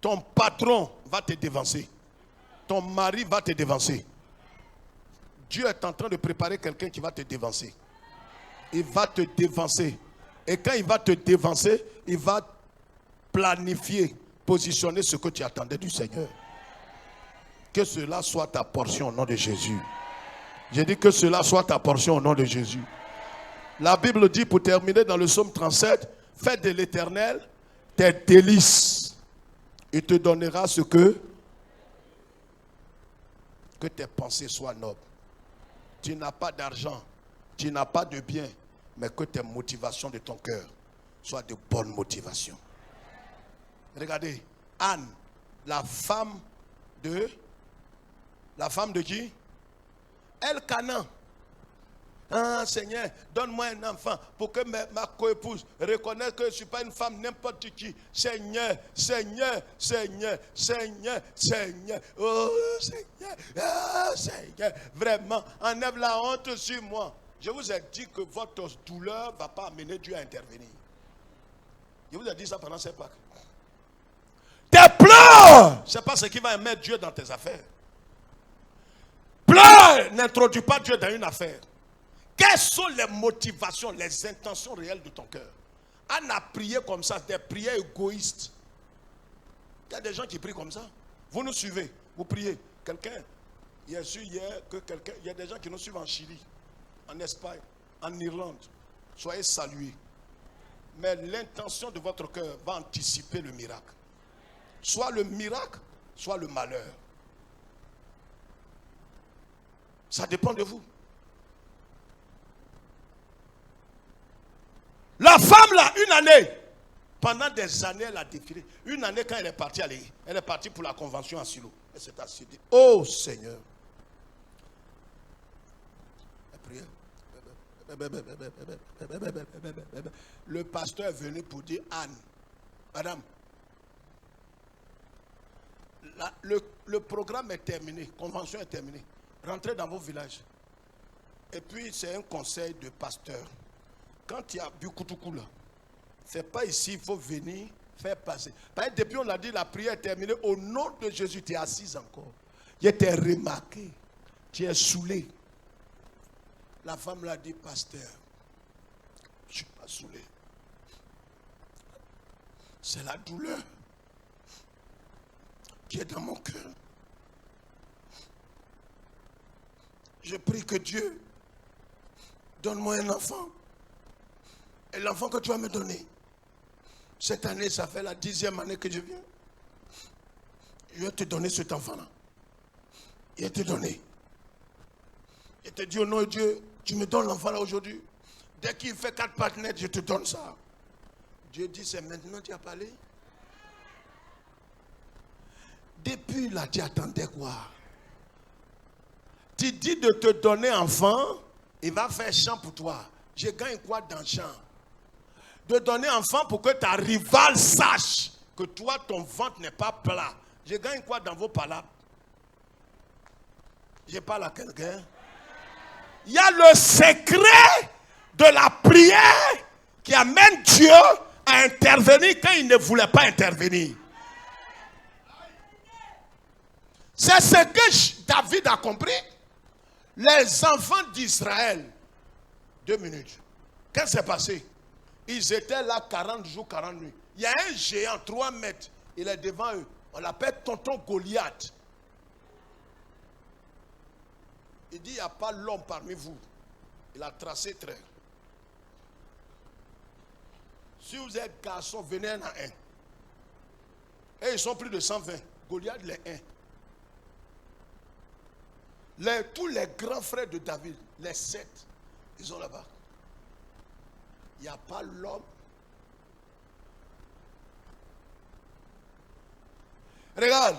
Speaker 1: Ton patron va te dévancer. Ton mari va te dévancer. Dieu est en train de préparer quelqu'un qui va te dévancer. Il va te dévancer. Et quand il va te dévancer, il va planifier, positionner ce que tu attendais du Seigneur. Que cela soit ta portion au nom de Jésus. J'ai dit que cela soit ta portion au nom de Jésus. La Bible dit, pour terminer dans le psaume 37, fais de l'Éternel tes délices. Il te donnera ce que tes pensées soient nobles. Tu n'as pas d'argent, tu n'as pas de bien, mais que tes motivations de ton cœur soient de bonnes motivations. Regardez, Anne, la femme de qui? Elkana. Ah Seigneur, donne-moi un enfant pour que ma coépouse reconnaisse que je ne suis pas une femme n'importe qui. Seigneur, Seigneur, Seigneur, Seigneur, Seigneur, oh Seigneur, oh Seigneur, vraiment, enlève la honte sur moi. Je vous ai dit que votre douleur ne va pas amener Dieu à intervenir. Je vous ai dit ça pendant ces Pâques. Tes pleurs, ce n'est pas ce qui va mettre Dieu dans tes affaires. Pleurs n'introduit pas Dieu dans une affaire. Quelles sont les motivations, les intentions réelles de ton cœur? Anne a prié comme ça, des prières égoïstes. Il y a des gens qui prient comme ça. Vous nous suivez, vous priez. Quelqu'un, il y a des gens qui nous suivent en Chili, en Espagne, en Irlande, soyez salués. Mais l'intention de votre cœur va anticiper le miracle. Soit le miracle, soit le malheur. Ça dépend de vous. La femme là, une année, pendant des années, elle a défilé. Une année, quand elle est partie pour la convention à Silo. Elle s'est assise. Oh Seigneur. Elle priait. Le pasteur est venu pour dire Anne, madame, le programme est terminé, convention est terminée. Rentrez dans vos villages. Et puis c'est un conseil de pasteur. Quand il y a Bukoutukou là, c'est pas ici, il faut venir faire passer. Parce que depuis on a dit la prière est terminée, au nom de Jésus, tu es assise encore. Je t'ai remarqué, tu es saoulé. La femme l'a dit, pasteur, je ne suis pas saoulé. C'est la douleur qui est dans mon cœur. Je prie que Dieu donne-moi un enfant. Et l'enfant que tu vas me donner, cette année, ça fait la 10e année que je viens. Je vais te donner cet enfant-là. Il va te donner. Je te dis au nom de Dieu, tu me donnes l'enfant là aujourd'hui. Dès qu'il fait 4 pattes nettes, je te donne ça. Dieu dit, c'est maintenant que tu as parlé. Depuis là, tu attendais quoi? Tu dis de te donner enfant, il va faire champ pour toi. Je gagne quoi dans le champ? De donner enfant pour que ta rivale sache que toi, ton ventre n'est pas plat. Je gagne quoi dans vos palabres? Je parle à quelqu'un. Il y a le secret de la prière qui amène Dieu à intervenir quand il ne voulait pas intervenir. C'est ce que David a compris. Les enfants d'Israël, 2 minutes. Qu'est-ce qui s'est passé? Ils étaient là 40 jours, 40 nuits. Il y a un géant, 3 mètres. Il est devant eux. On l'appelle tonton Goliath. Il dit, il n'y a pas l'homme parmi vous. Il a tracé trait. Si vous êtes garçon, venez un à un. Et ils sont plus de 120. Goliath, les 1. Tous les grands frères de David, les 7, ils sont là-bas. Il n'y a pas l'homme. Regarde,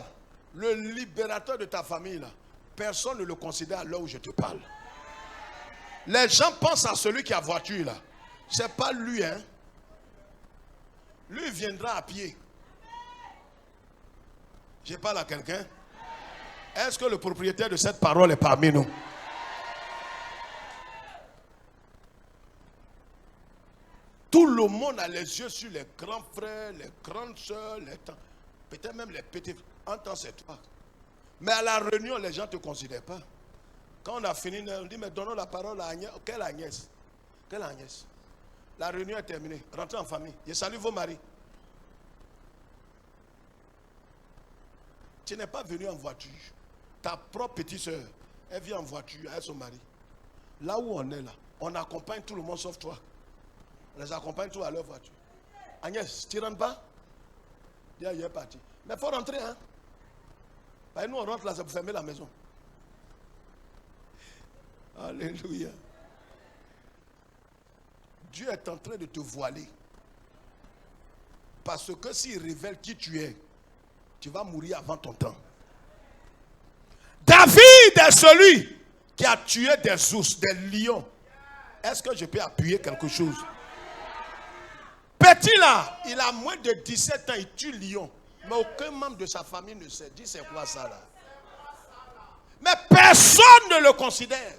Speaker 1: le libérateur de ta famille, là, personne ne le considère à l'heure où je te parle. Les gens pensent à celui qui a voiture, là. C'est pas lui, hein. Lui, il viendra à pied. Je parle à quelqu'un. Est-ce que le propriétaire de cette parole est parmi nous? Tout le monde a les yeux sur les grands frères, les grandes soeurs, les tantes, peut-être même les petits. En temps, c'est toi. Mais à la réunion, les gens ne te considèrent pas. Quand on a fini, on dit, mais donnons la parole à Agnès. Quelle Agnès? Quelle Agnès? La réunion est terminée. Rentrez en famille. Je salue vos maris. Tu n'es pas venu en voiture. Ta propre petite soeur, elle vient en voiture avec son mari. Là où on est là, on accompagne tout le monde sauf toi. On les accompagne tous à leur voiture. Agnès, tu ne rentres pas? Il est parti. Mais il faut rentrer, hein? Parce que nous, on rentre là, c'est pour fermer la maison. Alléluia. Dieu est en train de te voiler. Parce que s'il révèle qui tu es, tu vas mourir avant ton temps. David est celui qui a tué des ours, des lions. Est-ce que je peux appuyer quelque chose? Petit là, il a moins de 17 ans, il tue lion. Mais aucun membre de sa famille ne sait. Dis, c'est quoi ça là? Mais personne ne le considère.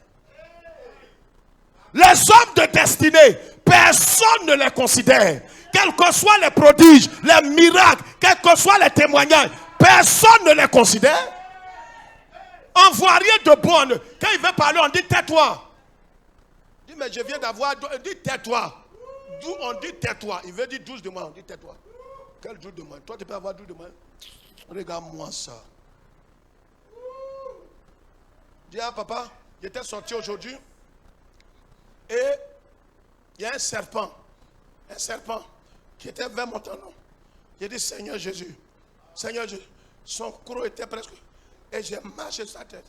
Speaker 1: Les hommes de destinée, personne ne les considère. Quels que soient les prodiges, les miracles, quels que soient les témoignages, personne ne les considère. On ne voit rien de bon. Quand il veut parler, on dit tais-toi. Il dit, mais je viens d'avoir. Il dit tais-toi. D'où on dit tais-toi. Il veut dire 12 de moi, on dit tais-toi. Quel 12 de moi? Toi, tu peux avoir 12 de moi. Regarde-moi ça. Dis à papa, j'étais sorti aujourd'hui. Et Il y a un serpent qui était vers mon talon. J'ai dit, Seigneur Jésus, son croc était presque... Et j'ai marché sur sa tête.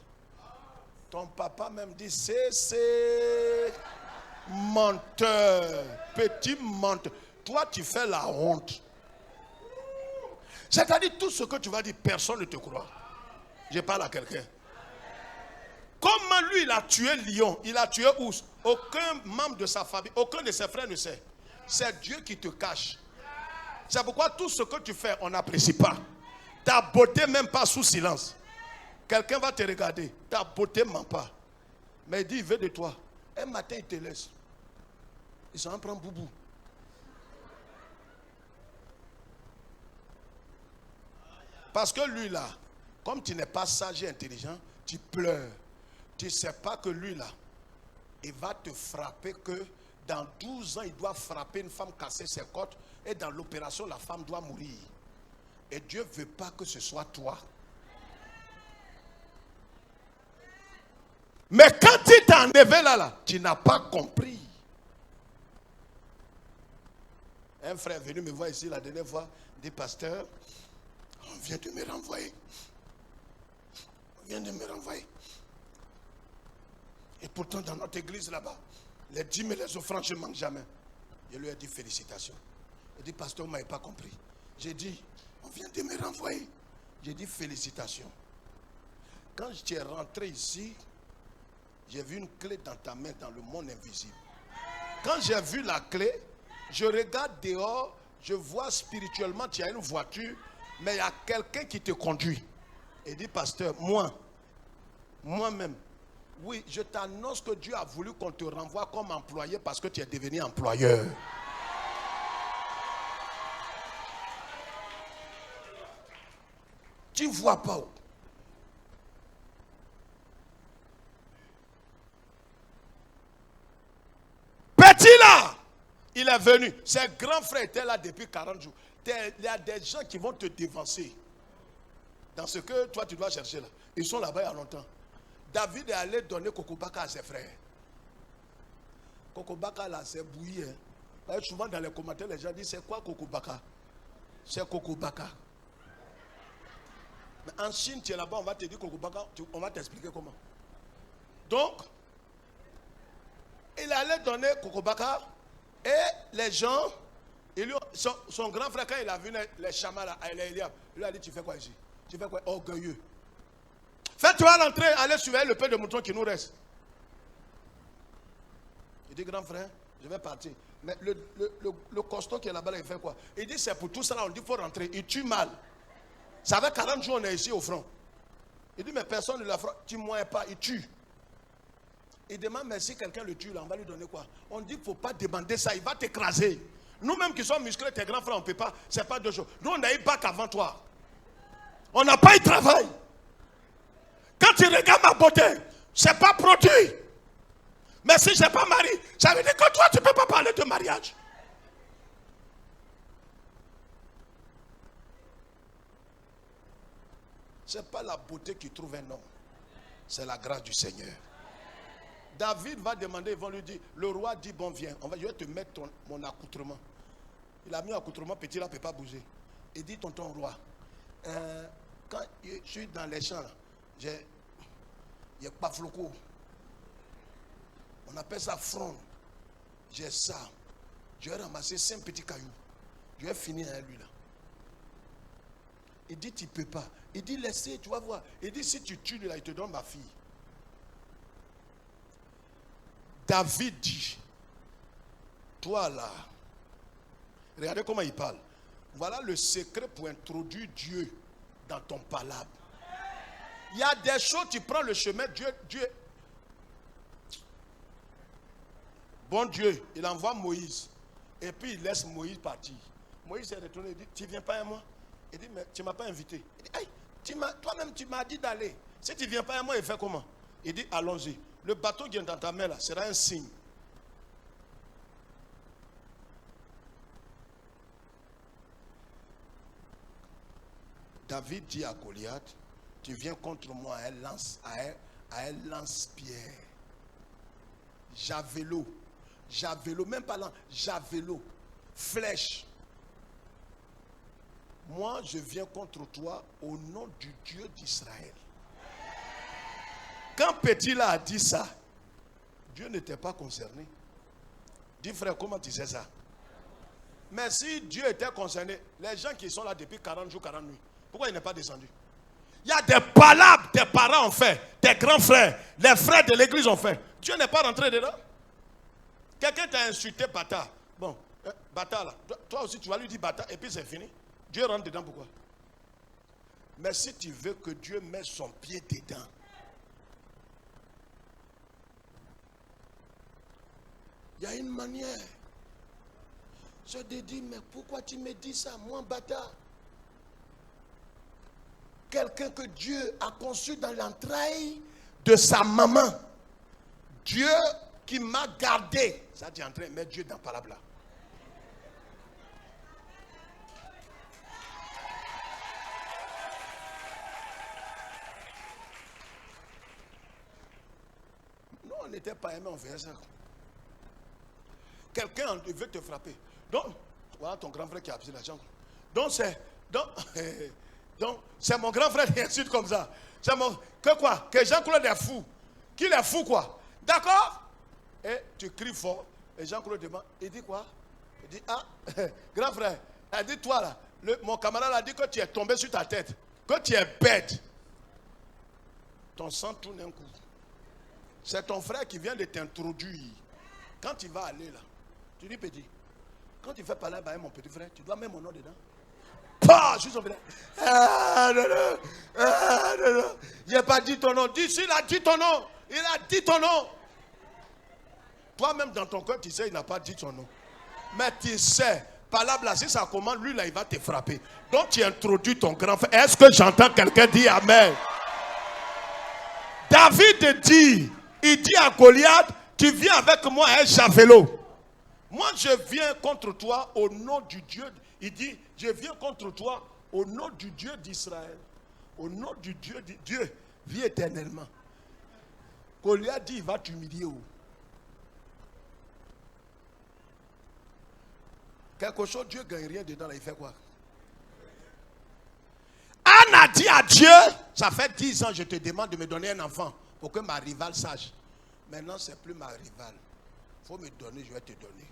Speaker 1: Ton papa même dit, c'est menteur, petit menteur. Toi, tu fais la honte. C'est-à-dire, tout ce que tu vas dire, personne ne te croit. Je parle à quelqu'un. Comment lui, il a tué lion, il a tué ours. Aucun membre de sa famille, aucun de ses frères ne sait. C'est Dieu qui te cache. C'est pourquoi tout ce que tu fais, on n'apprécie pas. Ta beauté même pas sous silence. Quelqu'un va te regarder. Ta beauté ment pas. Mais il dit, il veut de toi. Un matin, il te laisse. Il s'en prend boubou. Parce que lui là, comme tu n'es pas sage et intelligent, tu pleures. Tu ne sais pas que lui là, il va te frapper que dans 12 ans, il doit frapper une femme, casser ses côtes. Et dans l'opération, la femme doit mourir. Et Dieu ne veut pas que ce soit toi. Mais quand il t'a enlevé là, tu n'as pas compris. Un frère est venu me voir ici la dernière fois, dit, pasteur, on vient de me renvoyer. On vient de me renvoyer. Et pourtant, dans notre église là-bas, les dîmes et les offrandes, je ne manque jamais. Je lui ai dit félicitations. Il dit, pasteur, vous ne m'avez pas compris. J'ai dit, on vient de me renvoyer. J'ai dit félicitations. Quand je suis rentré ici, j'ai vu une clé dans ta main dans le monde invisible. Quand j'ai vu la clé, je regarde dehors, je vois spirituellement, tu as une voiture, mais il y a quelqu'un qui te conduit. Il dit, pasteur, moi-même, oui, je t'annonce que Dieu a voulu qu'on te renvoie comme employé parce que tu es devenu employeur. Tu ne vois pas où. Petit là, il est venu. Ses grands frères étaient là depuis 40 jours. Il y a des gens qui vont te dévancer dans ce que toi tu dois chercher là. Ils sont là-bas il y a longtemps. David est allé donner Kokobaka à ses frères. Kokobaka là, c'est bouilli. Hein. Souvent dans les commentaires, les gens disent, c'est quoi Kokobaka? C'est Kokobaka. Mais en Chine, tu es là-bas, on va te dire Kokobaka, on va t'expliquer comment. Donc, il allait donner Kokobaka et les gens, son grand frère, quand il a vu les chamans là, il lui a dit, tu fais quoi ici? Tu fais quoi? Orgueilleux. Fais-toi rentrer, allez surveiller le peu de moutons qui nous reste. Il dit, grand frère, je vais partir. Mais le costaud qui est là-bas, il fait quoi? Il dit, c'est pour tout ça, on dit, il faut rentrer. Il tue mal. Ça fait 40 jours, on est ici au front. Il dit, mais personne ne l'a frappé. Tu ne moins pas, il tue. Il demande, mais si quelqu'un le tue, là, on va lui donner quoi? On dit qu'il ne faut pas demander ça, il va t'écraser. Nous-mêmes qui sommes musclés, tes grands frères, on ne peut pas. Ce n'est pas deux choses. Nous, on a eu bac avant toi. On n'a pas eu travail. Quand tu regardes ma beauté, ce n'est pas produit. Mais si je n'ai pas marié, ça veut dire que toi, tu ne peux pas parler de mariage. Ce n'est pas la beauté qui trouve un homme. C'est la grâce du Seigneur. David va demander, ils vont lui dire, le roi dit, bon viens, je vais te mettre mon accoutrement. Il a mis un accoutrement, petit là, ne peut pas bouger. Il dit, tonton roi, quand je suis dans les champs, il n'y a pas floco. On appelle ça front. J'ai ça. Je vais ramasser 5 petits cailloux. Je vais finir avec lui là. Il dit, tu ne peux pas. Il dit, laissez, tu vas voir. Il dit, si tu tues lui là, il te donne ma fille. David dit, toi là, regardez comment il parle. Voilà le secret pour introduire Dieu dans ton palabre. Il y a des choses, tu prends le chemin, Dieu. Bon Dieu, il envoie Moïse. Et puis il laisse Moïse partir. Moïse est retourné, il dit, tu ne viens pas à moi? Il dit, mais tu ne m'as pas invité. Il dit, hey, toi-même tu m'as dit d'aller. Si tu ne viens pas à moi, il fait comment? Il dit, allons-y. Le bateau qui est dans ta main là sera un signe. David dit à Goliath, tu viens contre moi à un lance-pierre. Javelot. Javelot, même pas là, javelot, flèche. Moi, je viens contre toi au nom du Dieu d'Israël. Quand Petit là a dit ça, Dieu n'était pas concerné. Dis frère, comment tu sais ça? Mais si Dieu était concerné, les gens qui sont là depuis 40 jours, 40 nuits, pourquoi il n'est pas descendu? Il y a des palabres, tes parents ont fait, tes grands frères, les frères de l'église ont fait. Dieu n'est pas rentré dedans. Quelqu'un t'a insulté, bâtard. Bon, bâtard là, toi aussi tu vas lui dire bâtard et puis c'est fini. Dieu rentre dedans, pourquoi? Mais si tu veux que Dieu mette son pied dedans, il y a une manière. Je te dis, mais pourquoi tu me dis ça, moi bâtard? Quelqu'un que Dieu a conçu dans l'entraille de sa maman. Dieu qui m'a gardé. Ça, tu es en train de mettre Dieu dans parabole là. Non, on n'était pas aimé, on faisait ça. Quelqu'un veut te frapper. Donc, voilà ton grand frère qui a pris l'argent. Donc, c'est mon grand frère qui insulte comme ça. C'est mon. Que quoi? Que Jean-Claude est fou. Qu'il est fou, quoi. D'accord? Et tu cries fort. Et Jean-Claude demande. Il dit quoi? Il dit, ah, grand frère, il dit, toi là, mon camarade a dit que tu es tombé sur ta tête. Que tu es bête. Ton sang tourne un coup. C'est ton frère qui vient de t'introduire. Quand tu vas aller là, tu dis petit. Quand tu fais parler avec mon petit frère, tu dois mettre mon nom dedans. Pas, je suis son frère. Ah, non, non. Ah, non, non. Il n'a pas dit ton nom. Dis, il a dit ton nom. Il a dit ton nom. Toi-même dans ton cœur, tu sais, il n'a pas dit ton nom. Mais tu sais, par là, si ça commence, lui là, il va te frapper. Donc tu introduis ton grand frère. Est-ce que j'entends quelqu'un dire Amen? David dit, il dit à Goliath, tu viens avec moi un javelot. Moi, je viens contre toi au nom du Dieu. Il dit, je viens contre toi au nom du Dieu d'Israël. Au nom du Dieu, Dieu vit éternellement. Goliath dit, il va t'humilier où? Quelque chose, Dieu ne gagne rien dedans, là, il fait quoi? Anne a dit à Dieu, ça fait 10 ans, je te demande de me donner un enfant pour que ma rivale sache. Maintenant, ce n'est plus ma rivale. Il faut me donner, je vais te donner.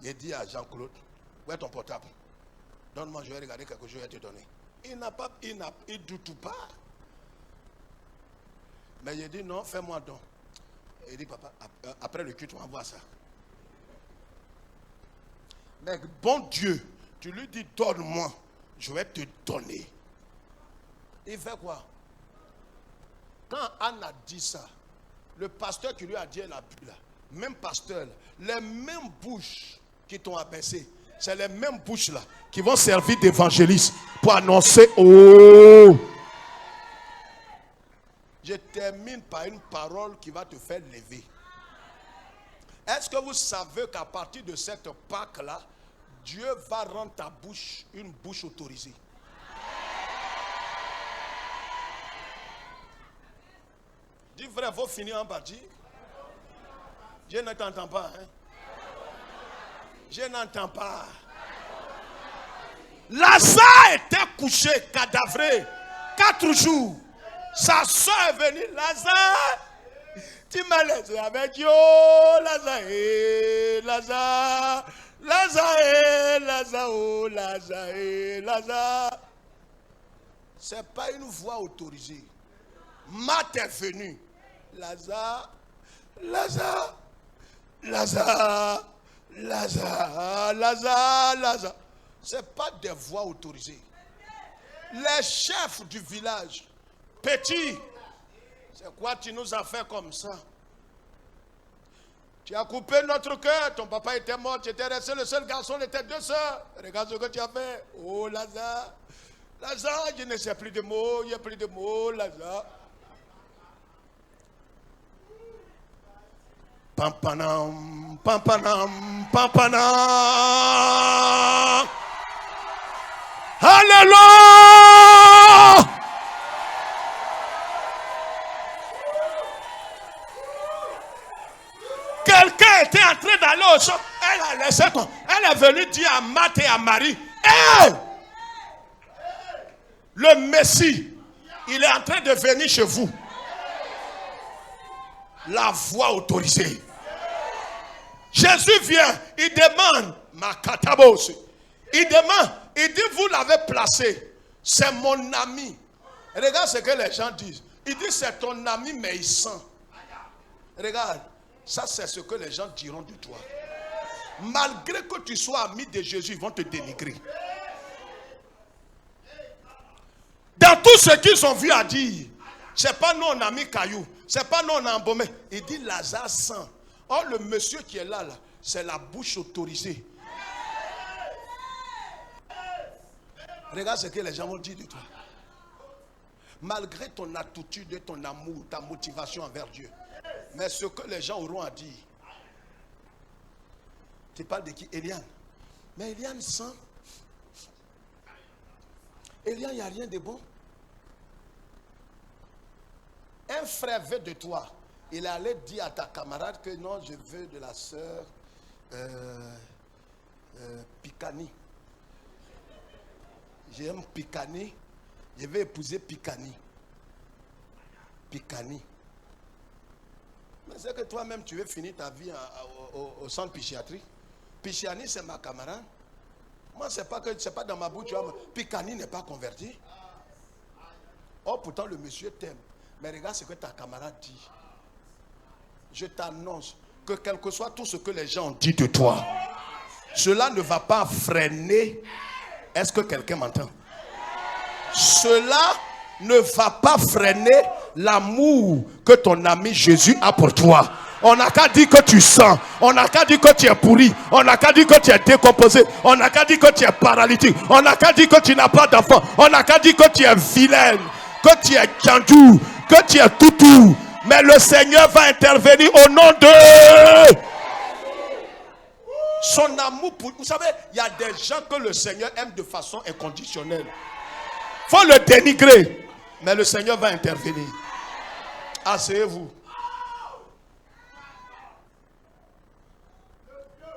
Speaker 1: Il dit à Jean-Claude, où est ton portable? Donne-moi, je vais regarder quelque chose, je vais te donner. Il doute pas. Mais il dit non, fais-moi don. Il dit, papa, après le culte, on va voir ça. Mais bon Dieu, tu lui dis, donne-moi, je vais te donner. Il fait quoi? Quand Anne a dit ça, le pasteur qui lui a dit, elle a bu là, même pasteur, les mêmes bouches qui t'ont abaissé, c'est les mêmes bouches là qui vont servir d'évangélistes pour annoncer, oh! Je termine par une parole qui va te faire lever. Est-ce que vous savez qu'à partir de cette Pâque-là, Dieu va rendre ta bouche une bouche autorisée? Dis frère, il faut finir en partie. Je ne t'entends pas. Hein? Je n'entends pas. Lazare était couché, cadavré, 4 jours. Sa soeur est venue, Lazare. Tu m'as laissé avec Dieu, Lazare, Lazare, Lazare, Lazare, oh, Lazare, Lazare. Ce n'est pas une voix autorisée. Marthe est venue. Lazare, Lazare, Lazare, Lazare, Lazare, Lazare. Ce n'est pas des voix autorisées. Les chefs du village, petits, c'est quoi tu nous as fait comme ça? Tu as coupé notre cœur, ton papa était mort, tu étais resté le seul garçon, on était 2 sœurs. Regarde ce que tu as fait. Oh Lazare, Lazare, je ne sais plus de mots, il n'y a plus de mots, Lazare. Pampanam, pampanam, pampanam. Alléluia! Elle a laissé ton. Elle est venue dire à Marthe et à Marie, hey! Le Messie, il est en train de venir chez vous. La voix autorisée. Jésus vient, il demande, Makatabos, il demande, il dit, vous l'avez placé, c'est mon ami. Regarde ce que les gens disent. Il dit, c'est ton ami, mais il sent. Regarde, ça c'est ce que les gens diront de toi. Malgré que tu sois ami de Jésus, ils vont te dénigrer. Dans tout ce qu'ils ont vu à dire, c'est pas nous on a mis caillou, c'est pas nous on a embaumé. Il dit Lazare sent. Or le monsieur qui est là, c'est la bouche autorisée. Regarde ce que les gens vont dire de toi. Malgré ton attitude, ton amour, ta motivation envers Dieu. Mais ce que les gens auront à dire. Tu parles de qui? Eliane. Mais Eliane sent. Eliane, il n'y a rien de bon. Un frère veut de toi. Il allait dire à ta camarade que non, je veux de la sœur Picani. J'aime Picani. Je vais épouser Picani. Picani. Mais c'est que toi-même, tu veux finir ta vie au centre psychiatrique. Picani, c'est ma camarade. Moi, c'est pas dans ma bouche. Picani n'est pas converti. Oh, pourtant, le monsieur t'aime. Mais regarde ce que ta camarade dit. Je t'annonce que quel que soit tout ce que les gens ont dit de toi, cela ne va pas freiner. Est-ce que quelqu'un m'entend? Cela ne va pas freiner l'amour que ton ami Jésus a pour toi. On n'a qu'à dire que tu sens. On n'a qu'à dire que tu es pourri. On n'a qu'à dire que tu es décomposé. On n'a qu'à dire que tu es paralytique. On n'a qu'à dire que tu n'as pas d'enfant. On n'a qu'à dire que tu es vilaine. Que tu es kandou. Que tu es toutou. Mais le Seigneur va intervenir au nom de... Son amour pour... Vous savez, il y a des gens que le Seigneur aime de façon inconditionnelle. Il faut le dénigrer. Mais le Seigneur va intervenir. Asseyez-vous.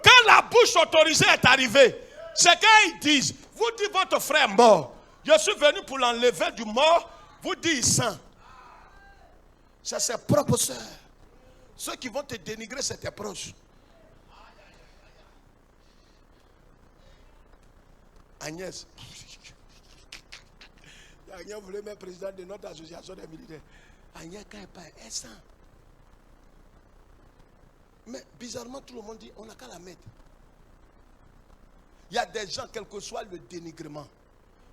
Speaker 1: Quand la bouche autorisée est arrivée, c'est qu'ils disent, vous dites votre frère mort. Je suis venu pour l'enlever du mort. Vous dites il sent. C'est ses propres sœurs. Ceux qui vont te dénigrer, c'est tes proches. Agnès. Agnès voulait mettre président de notre association des militaires. Agnès, quand elle parle, elle sent. Mais bizarrement, tout le monde dit, on n'a qu'à la mettre. Il y a des gens, quel que soit le dénigrement,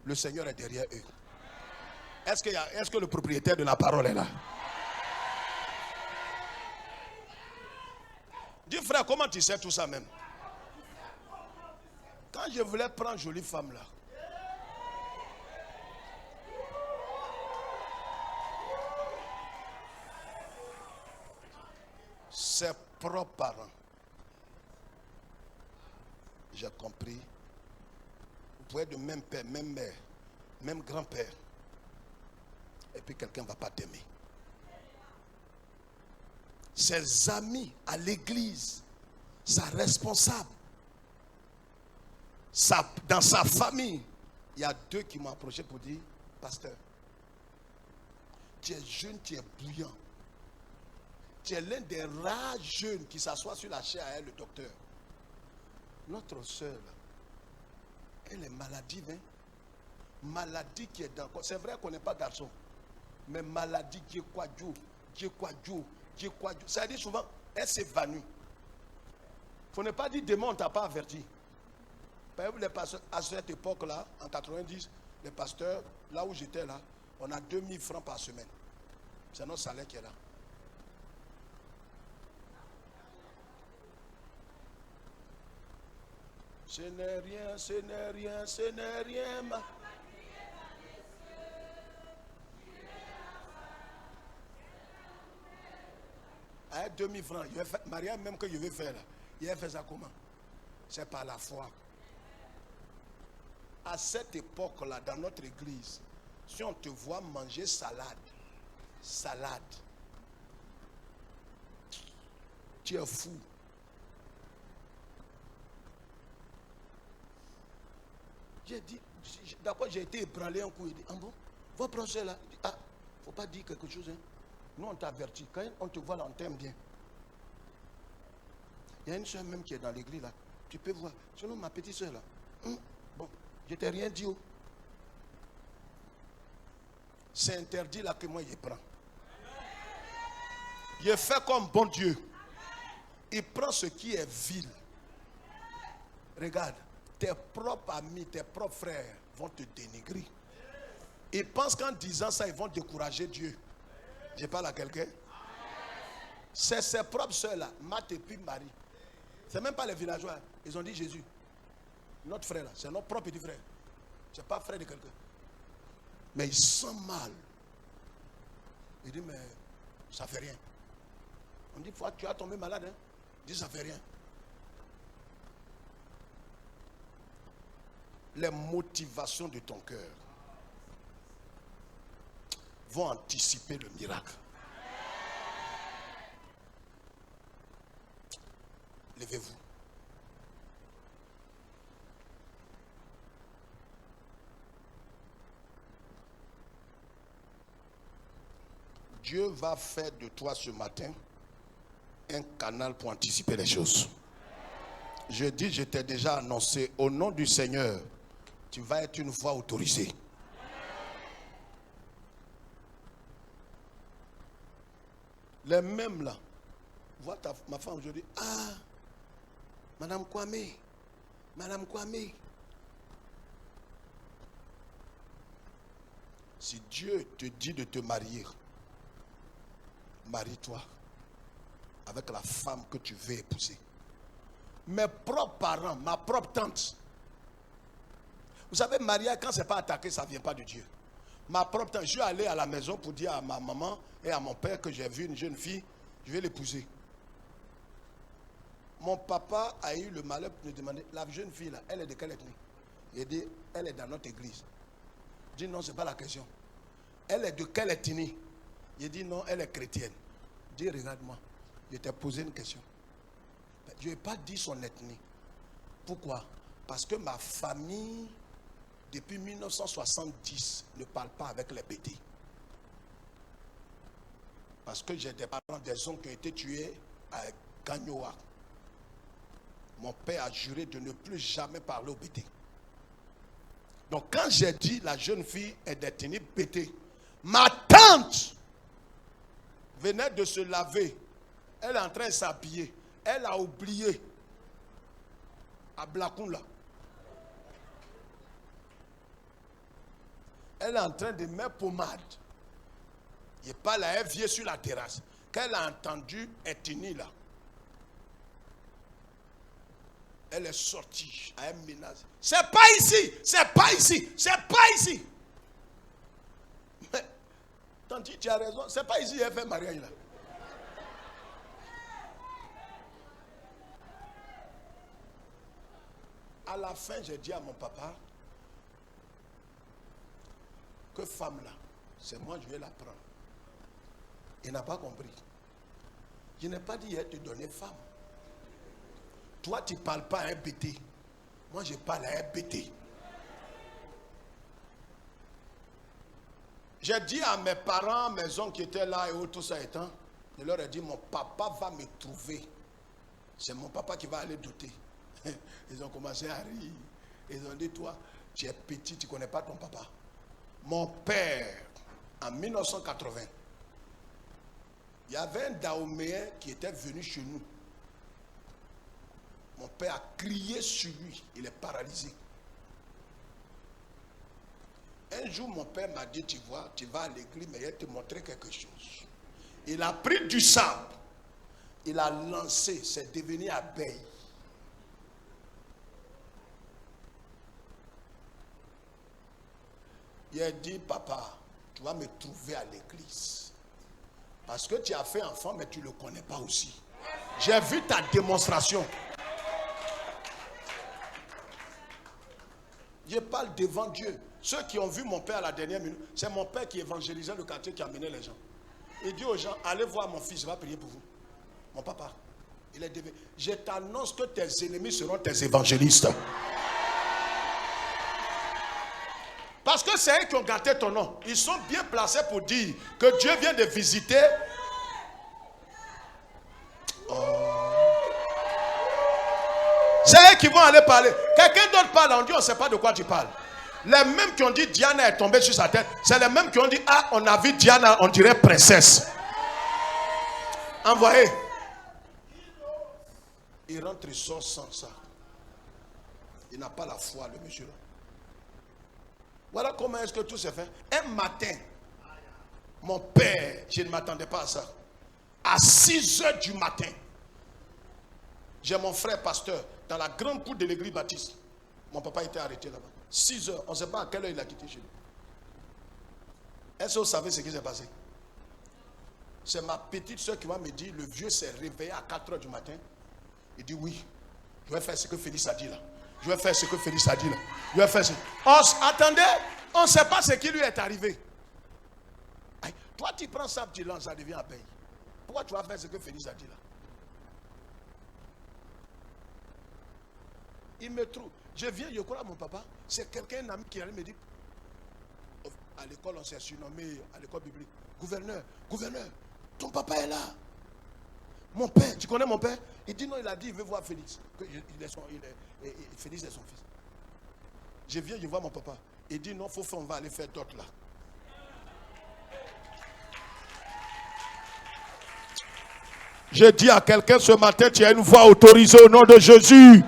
Speaker 1: le Seigneur est derrière eux. Est-ce que le propriétaire de la parole est là? Dis frère, comment tu sais tout ça même? Quand je voulais prendre jolie femme là, ses propres parents, j'ai compris, vous pouvez être de même père, même mère, même grand-père, et puis quelqu'un ne va pas t'aimer. Ses amis à l'église, sa responsable, dans sa famille, il y a deux qui m'ont approché pour dire, pasteur, tu es jeune, tu es bouillant. Tu es l'un des rares jeunes qui s'assoit sur la chaise à elle, le docteur. Notre soeur, elle est maladive. Hein? Maladie qui est dans... C'est vrai qu'on n'est pas garçon. Mais maladie qui est quoi, ça dit souvent, elle s'évanouit. Il ne faut ne pas dire démon, on ne t'a pas averti. Par exemple, les pasteurs, à cette époque-là, en 90, les pasteurs, là où j'étais là, on a 2000 francs par semaine. C'est notre salaire qui est là. Ce n'est rien, ce n'est rien, ce n'est rien. Avec 2000 francs, Maria même que je vais faire là, il a fait ça comment? C'est par la foi. À cette époque-là, dans notre église, si on te voit manger salade, tu es fou.
Speaker 3: J'ai dit, d'abord j'ai été ébranlé un coup. Il dit, ah bon, votre procès là. Il dit, ah, faut pas dire quelque chose. Hein. Nous on t'avertit. Quand on te voit là, on t'aime bien. Il y a une soeur même qui est dans l'église là. Tu peux voir. Sinon ma petite soeur là. Bon, je t'ai rien dit. Oh. C'est interdit là que moi je prends. Je fais comme bon Dieu. Il prend ce qui est vil. Regarde, tes propres amis, tes propres frères vont te dénigrer. Ils pensent qu'en disant ça, ils vont décourager Dieu. Je parle à quelqu'un. C'est ses propres soeurs-là, Marthe et puis Marie. Ce n'est même pas les villageois. Ils ont dit Jésus, notre frère là, c'est notre propre petit frère. Ce n'est pas frère de quelqu'un. Mais il sent mal. Il dit, mais ça ne fait rien. On dit, tu as tombé malade. Hein? Il dit, ça ne fait rien. Les motivations de ton cœur vont anticiper le miracle. Levez-vous. Dieu va faire de toi ce matin un canal pour anticiper les choses. Je dis, je t'ai déjà annoncé, au nom du Seigneur, tu vas être une voix autorisée. Les mêmes là, vois ma femme aujourd'hui, ah, Madame Kwame, si Dieu te dit de te marier, marie-toi avec la femme que tu veux épouser. Mes propres parents, ma propre tante. Vous savez, mariage, quand ce n'est pas attaqué, ça ne vient pas de Dieu. Ma propre tante, je suis allé à la maison pour dire à ma maman et à mon père que j'ai vu une jeune fille, je vais l'épouser. Mon papa a eu le malheur de me demander, la jeune fille là, elle est de quelle ethnie? Il dit, elle est dans notre église. Je dis, non, ce n'est pas la question. Elle est de quelle ethnie? Il dit, non, elle est chrétienne. Je dis, regarde-moi, je t'ai posé une question. Je n'ai pas dit son ethnie. Pourquoi? Parce que ma famille, depuis 1970, ne parle pas avec les bétés. Parce que j'ai des parents, des hommes qui ont été tués à Gagnoa. Mon père a juré de ne plus jamais parler aux bétés. Donc quand j'ai dit la jeune fille est d'ethnie bété, ma tante venait de se laver. Elle est en train de s'habiller. Elle a oublié à Blakoula. Elle est en train de mettre pommade. Il parle à elle, vient sur la terrasse. Quand elle a entendu ethnie là, elle est sortie à un ménage. C'est pas ici, c'est pas ici, c'est pas ici. Mais, tandis tu as raison, c'est pas ici, elle fait mariage là. À la fin, j'ai dit à mon papa que femme là, c'est moi, je vais la prendre. Il n'a pas compris. Je n'ai pas dit elle te donner femme. Toi, tu ne parles pas à un bété. Moi, je parle à un bété. J'ai dit à mes parents, mes oncles qui étaient là et tout ça étant, je leur ai dit, mon papa va me trouver. C'est mon papa qui va aller douter. Ils ont commencé à rire. Ils ont dit, toi, tu es petit, tu ne connais pas ton papa. Mon père, en 1980, il y avait un Dahoméen qui était venu chez nous. Mon père a crié sur lui, il est paralysé. Un jour, mon père m'a dit, tu vois, tu vas à l'église, mais il va te montrer quelque chose. Il a pris du sable, il a lancé, c'est devenu abeille. Il a dit, papa, tu vas me trouver à l'église. Parce que tu as fait enfant, mais tu ne le connais pas aussi. J'ai vu ta démonstration. Je parle devant Dieu. Ceux qui ont vu mon père à la dernière minute, c'est mon père qui évangélisait le quartier, qui amenait les gens. Il dit aux gens, allez voir mon fils, je vais prier pour vous. Mon papa, il est devenu. Je t'annonce que tes ennemis seront tes évangélistes. Parce que c'est eux qui ont gâté ton nom. Ils sont bien placés pour dire que Dieu vient de visiter. C'est eux qui vont aller parler. Quelqu'un d'autre parle, on dit on ne sait pas de quoi tu parles. Les mêmes qui ont dit Diana est tombée sur sa tête, c'est les mêmes qui ont dit ah, on a vu Diana, on dirait princesse. Envoyé. Il rentre, il sort sans ça. Il n'a pas la foi, le monsieur. Voilà comment est-ce que tout s'est fait. Un matin, mon père, je ne m'attendais pas à ça. À 6 heures du matin, j'ai mon frère pasteur dans la grande cour de l'église baptiste. Mon papa était arrêté là-bas. 6 heures, on ne sait pas à quelle heure il a quitté chez nous. Est-ce que vous savez ce qui s'est passé? C'est ma petite soeur qui va me dire, le vieux s'est réveillé à 4 heures du matin. Il dit oui, je vais faire ce que Félix a dit là. Je vais faire ce que Félix a dit là. Je vais faire ce... Attendez, on ne sait pas ce qui lui est arrivé. Aïe, toi tu prends ça, tu lances, ça devient à peine. Pourquoi tu vas faire ce que Félix a dit là? Il me trouve. Je viens, je crois à mon papa. C'est quelqu'un, un ami qui allait me dire, à l'école on s'est surnommé, à l'école biblique, gouverneur, ton papa est là. Mon père, tu connais mon père? Il dit non, il a dit, il veut voir Félix. Félix est son fils. Je viens, je vois mon papa. Il dit non, on va aller faire d'autres là. Je dis à quelqu'un ce matin, tu as une voix autorisée au nom de Jésus.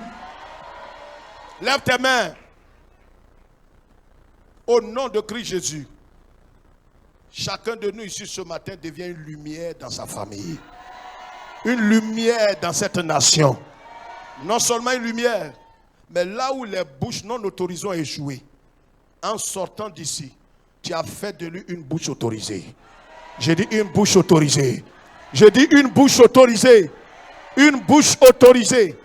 Speaker 3: Lève tes mains. Au nom de Christ Jésus. Chacun de nous ici ce matin devient une lumière dans sa famille. Une lumière dans cette nation. Non seulement une lumière, mais là où les bouches non autorisées ont échoué, en sortant d'ici, tu as fait de lui une bouche autorisée. J'ai dit une bouche autorisée. J'ai dit une bouche autorisée. Une bouche autorisée.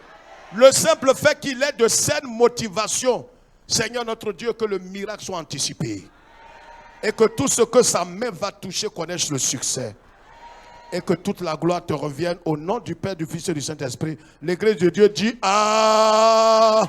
Speaker 3: Le simple fait qu'il ait de saines motivations, Seigneur notre Dieu, que le miracle soit anticipé. Et que tout ce que sa main va toucher connaisse le succès. Et que toute la gloire te revienne au nom du Père, du Fils et du Saint-Esprit. L'Église de Dieu dit ah.